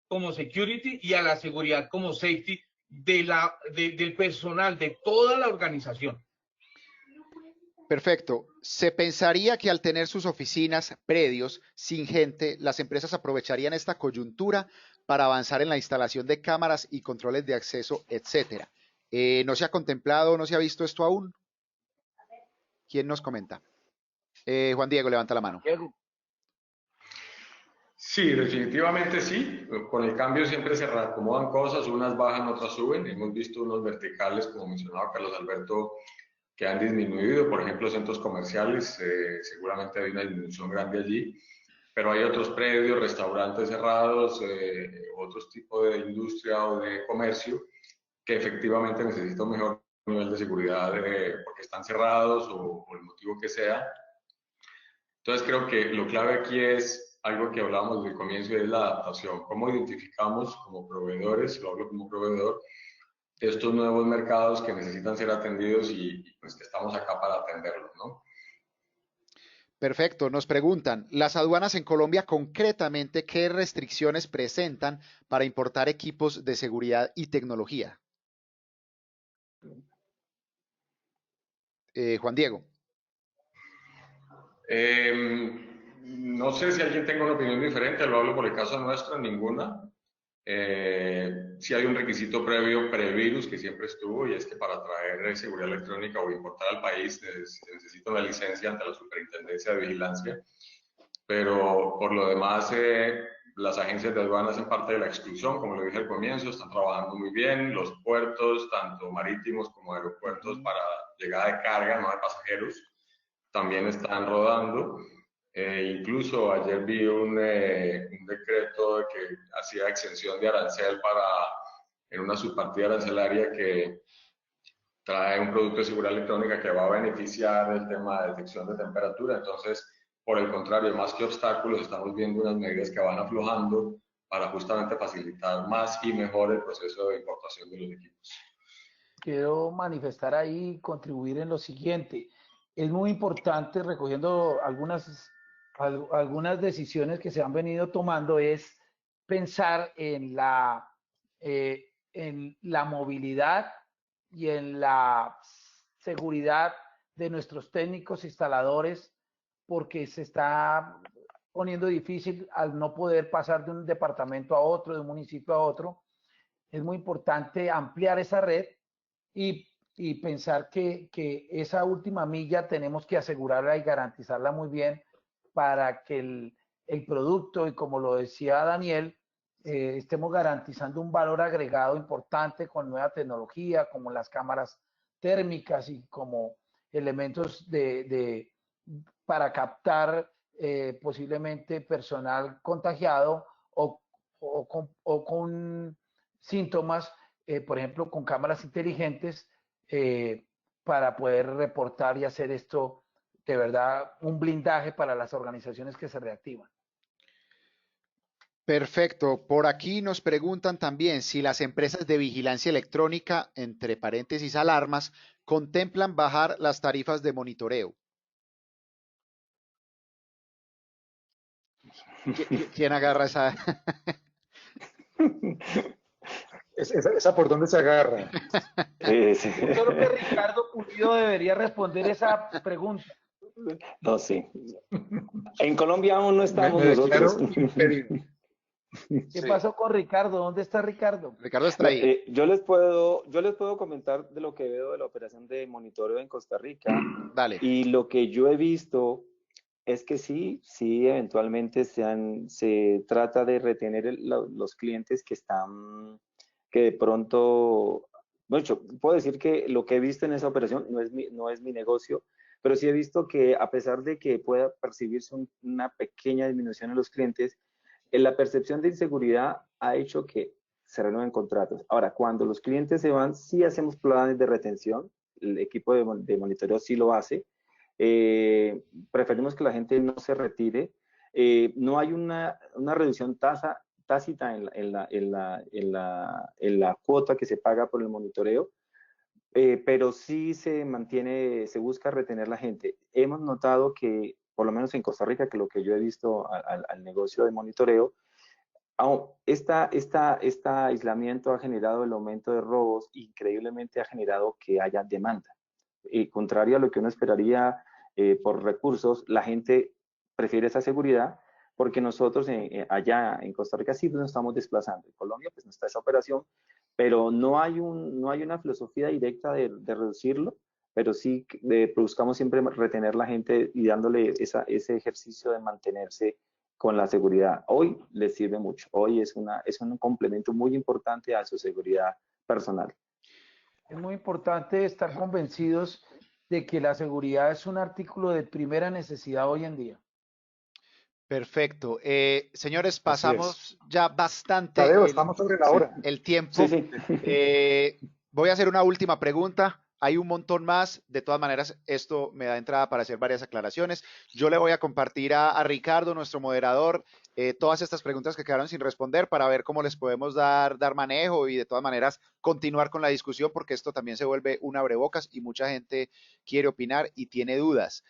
G: como security y a la seguridad como safety del personal, de toda la organización.
B: Perfecto. Se pensaría que al tener sus oficinas, predios, sin gente, las empresas aprovecharían esta coyuntura para avanzar en la instalación de cámaras y controles de acceso, etcétera. ¿No se ha contemplado, no se ha visto esto aún? ¿Quién nos comenta? Juan Diego, levanta la mano.
C: Diego.
E: Sí, definitivamente sí. Con el cambio siempre se reacomodan cosas, unas bajan, otras suben. Hemos visto unos verticales, como mencionaba Carlos Alberto, que han disminuido. Por ejemplo, centros comerciales, seguramente hay una disminución grande allí. Pero hay otros predios, restaurantes cerrados, otros tipos de industria o de comercio que efectivamente necesitan un mejor nivel de seguridad porque están cerrados o por el motivo que sea. Entonces creo que lo clave aquí es algo que hablábamos desde el comienzo y es la adaptación. ¿Cómo identificamos como proveedores, lo hablo como proveedor, estos nuevos mercados que necesitan ser atendidos y pues que estamos acá para atenderlos, ¿no?
B: Perfecto. Nos preguntan, ¿las aduanas en Colombia concretamente qué restricciones presentan para importar equipos de seguridad y tecnología? Juan Diego.
E: No sé si alguien tenga una opinión diferente, lo hablo por el caso nuestro, ninguna. Sí hay un requisito previo, previrus, que siempre estuvo, y es que para traer seguridad electrónica o importar al país se necesita una licencia ante la Superintendencia de Vigilancia, pero por lo demás las agencias de aduanas hacen parte de la exclusión, como lo dije al comienzo, están trabajando muy bien, los puertos, tanto marítimos como aeropuertos para llegada de carga, no de pasajeros, también están rodando. Incluso ayer vi un decreto que hacía exención de arancel en una subpartida arancelaria que trae un producto de seguridad electrónica que va a beneficiar el tema de detección de temperatura. Entonces, por el contrario, más que obstáculos, estamos viendo unas medidas que van aflojando para justamente facilitar más y mejor el proceso de importación de los equipos.
C: Quiero manifestar ahí, contribuir en lo siguiente. Es muy importante, recogiendo algunas decisiones que se han venido tomando, es pensar en la movilidad y en la seguridad de nuestros técnicos instaladores, porque se está poniendo difícil al no poder pasar de un departamento a otro, de un municipio a otro. Es muy importante ampliar esa red y pensar que esa última milla tenemos que asegurarla y garantizarla muy bien para que el producto, y como lo decía Daniel, estemos garantizando un valor agregado importante con nueva tecnología, como las cámaras térmicas y como elementos para captar posiblemente personal contagiado o con síntomas, por ejemplo, con cámaras inteligentes, para poder reportar y hacer esto de verdad un blindaje para las organizaciones que se reactivan.
B: Perfecto. Por aquí nos preguntan también si las empresas de vigilancia electrónica, entre paréntesis alarmas, contemplan bajar las tarifas de monitoreo. ¿Quién agarra esa?
A: ¿Esa por dónde se agarra?
H: Sí.
C: Yo creo que Ricardo Pulido debería responder esa pregunta.
H: No, sí. En Colombia aún no estamos
A: Me declaro
H: nosotros.
A: impedido.
C: ¿Qué pasó con Ricardo? ¿Dónde está Ricardo?
B: Ricardo está ahí.
H: Yo les puedo comentar de lo que veo de la operación de monitoreo en Costa Rica,
B: Dale.
H: y lo que yo he visto es que sí, eventualmente se trata de retener los clientes que de pronto, bueno, yo puedo decir que lo que he visto en esa operación no es mi negocio, pero sí he visto que a pesar de que pueda percibirse una pequeña disminución en los clientes, la percepción de inseguridad ha hecho que se renueven contratos. Ahora, cuando los clientes se van, sí hacemos planes de retención, el equipo de monitoreo sí lo hace. Preferimos que la gente no se retire. No hay una reducción tácita en la cuota que se paga por el monitoreo, pero sí se busca retener la gente. Hemos notado que, por lo menos en Costa Rica, que lo que yo he visto al negocio de monitoreo, este aislamiento ha generado el aumento de robos, increíblemente ha generado que haya demanda. Contrario a lo que uno esperaría por recursos, la gente prefiere esa seguridad porque nosotros allá en Costa Rica sí nos estamos desplazando. En Colombia pues no está esa operación, pero no hay una filosofía directa de reducirlo, pero sí buscamos siempre retener la gente y dándole ese ejercicio de mantenerse con la seguridad. Hoy les sirve mucho. Hoy es un complemento muy importante a su seguridad personal.
C: Es muy importante estar convencidos de que la seguridad es un artículo de primera necesidad hoy en día.
B: Perfecto. Señores,
A: Así es.
B: pasamos ya bastante
A: Tadeo, estamos sobre la hora.
B: el tiempo.
H: Sí.
B: Voy a hacer una última pregunta. Hay un montón más. De todas maneras, esto me da entrada para hacer varias aclaraciones. Yo le voy a compartir a Ricardo, nuestro moderador, todas estas preguntas que quedaron sin responder para ver cómo les podemos dar manejo y de todas maneras continuar con la discusión, porque esto también se vuelve un abrebocas y mucha gente quiere opinar y tiene dudas.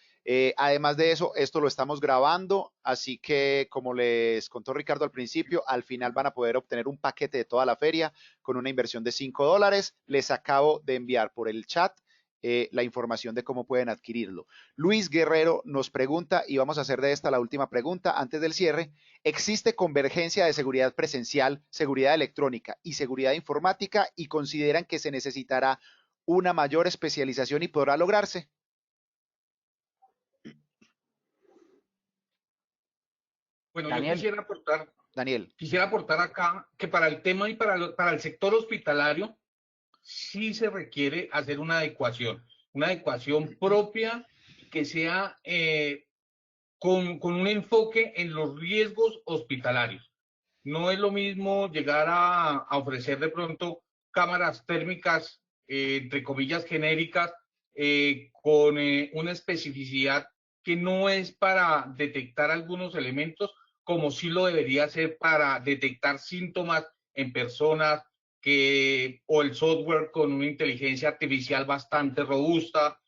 B: Además de eso, esto lo estamos grabando, así que como les contó Ricardo al principio, al final van a poder obtener un paquete de toda la feria con una inversión de $5. Les acabo de enviar por el chat la información de cómo pueden adquirirlo. Luis Guerrero nos pregunta, y vamos a hacer de esta la última pregunta antes del cierre: ¿existe convergencia de seguridad presencial, seguridad electrónica y seguridad informática, y consideran que se necesitará una mayor especialización y podrá lograrse?
G: Bueno,
C: Daniel.
G: Daniel, quisiera aportar acá que para el tema y para el sector hospitalario sí se requiere hacer una adecuación propia que sea con un enfoque en los riesgos hospitalarios. No es lo mismo llegar a ofrecer de pronto cámaras térmicas, entre comillas, genéricas, con una especificidad que no es para detectar algunos elementos, como sí lo debería ser para detectar síntomas en personas, o el software con una inteligencia artificial bastante robusta,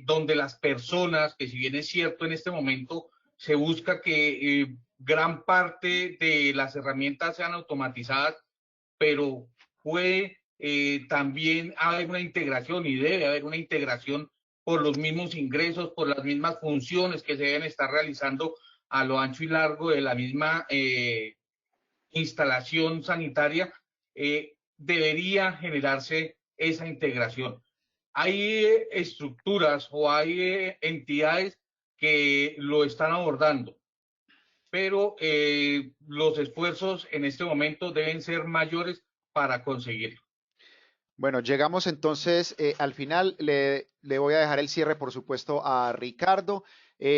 G: donde las personas, que si bien es cierto en este momento se busca que gran parte de las herramientas sean automatizadas, pero puede también haber una integración y debe haber una integración por los mismos ingresos, por las mismas funciones que se deben estar realizando a lo ancho y largo de la misma instalación sanitaria. Debería generarse esa integración. Hay estructuras o hay entidades que lo están abordando, pero los esfuerzos en este momento deben ser mayores para conseguirlo.
B: Bueno, llegamos entonces al final. Le voy a dejar el cierre, por supuesto, a Ricardo.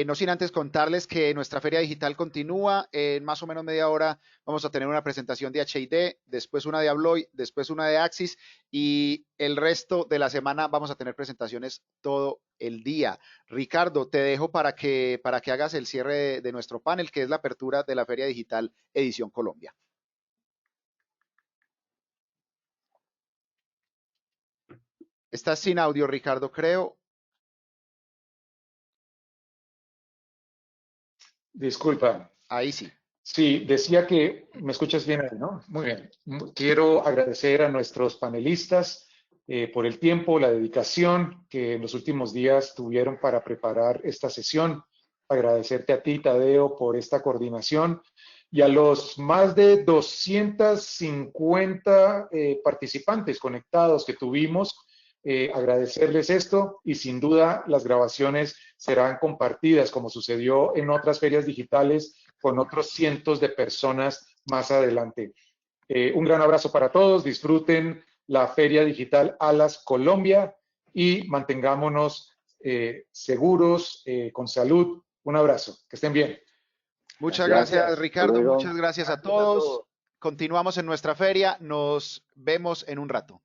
B: No sin antes contarles que nuestra feria digital continúa. En más o menos media hora vamos a tener una presentación de HID, después una de Abloy, después una de Axis y el resto de la semana vamos a tener presentaciones todo el día. Ricardo, te dejo para que hagas el cierre de nuestro panel, que es la apertura de la Feria Digital Edición Colombia. Estás sin audio, Ricardo, creo.
A: Disculpa.
B: Ahí sí.
A: Sí, decía que me escuchas bien ahí, ¿no? Muy bien. Quiero agradecer a nuestros panelistas por el tiempo, la dedicación que en los últimos días tuvieron para preparar esta sesión. Agradecerte a ti, Tadeo, por esta coordinación y a los más de 250 participantes conectados que tuvimos. Agradecerles esto y sin duda las grabaciones serán compartidas como sucedió en otras ferias digitales con otros cientos de personas más adelante. Un gran abrazo para todos, disfruten la Feria Digital Alas Colombia y mantengámonos seguros, con salud. Un abrazo, que estén bien.
B: Muchas gracias, Ricardo,
H: Luego.
B: muchas gracias a todos. Continuamos en nuestra feria, nos vemos en un rato.